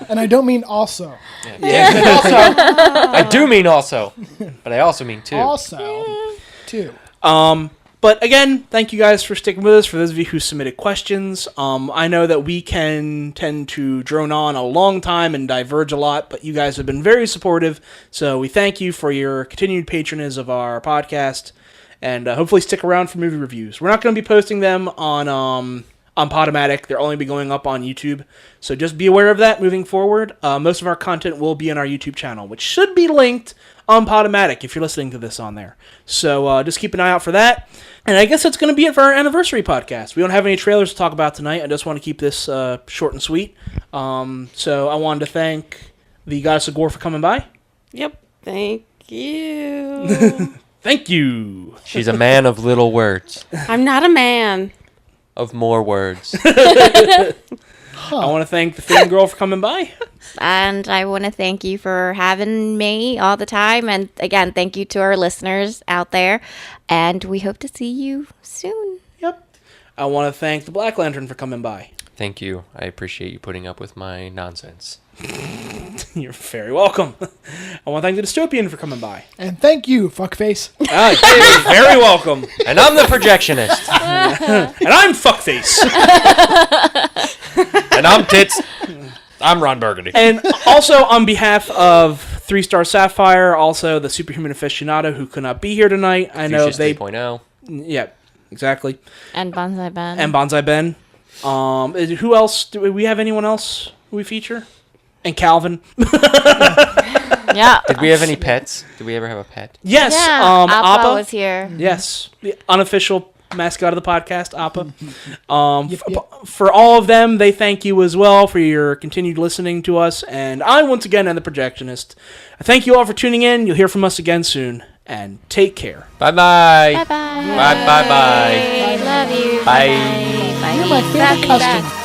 And I don't mean also. Yeah. Also, I do mean also, but I also mean too. Also, two. but But again, thank you guys for sticking with us. For those of you who submitted questions, I know that we can tend to drone on a long time and diverge a lot, but you guys have been very supportive. So we thank you for your continued patronage of our podcast, and hopefully stick around for movie reviews. We're not going to be posting them on Podomatic. They'll only be going up on YouTube. So just be aware of that moving forward. Most of our content will be on our YouTube channel, which should be linked on Podomatic if you're listening to this on there. So just keep an eye out for that. And I guess that's going to be it for our anniversary podcast. We don't have any trailers to talk about tonight. I just want to keep this short and sweet. So I wanted to thank the Goddess of Gore for coming by. Yep. Thank you. Thank you. She's a man of little words, I'm not a man. of more words. I want to thank the Thin Girl for coming by. And I want to thank you for having me all the time. And again, thank you to our listeners out there. And we hope to see you soon. Yep. I want to thank the Black Lantern for coming by. Thank you. I appreciate you putting up with my nonsense. You're very welcome. I want to thank the Dystopian for coming by. And thank you, fuckface. You're very welcome. And I'm the projectionist. And I'm Fuckface. And I'm Tits. I'm Ron Burgundy. And also on behalf of 3-Star Sapphire, also the Superhuman Aficionado who could not be here tonight. I know Fuchsia's they... 3.0. Yeah, exactly. And Bonsai Ben. And Bonsai Ben. Who else? Do we have anyone else who we feature? And Calvin. Yeah. Did we have any pets? Did we ever have a pet? Yes. Yeah. Appa Appa was here. Yes. The unofficial mascot of the podcast, Appa. Yep. For all of them, they thank you as well for your continued listening to us. And I, once again, am the Projectionist. I thank you all for tuning in. You'll hear from us again soon. And take care. Bye-bye. Bye-bye. Bye-bye-bye. Love you. Bye. Bye. You're my favorite customer.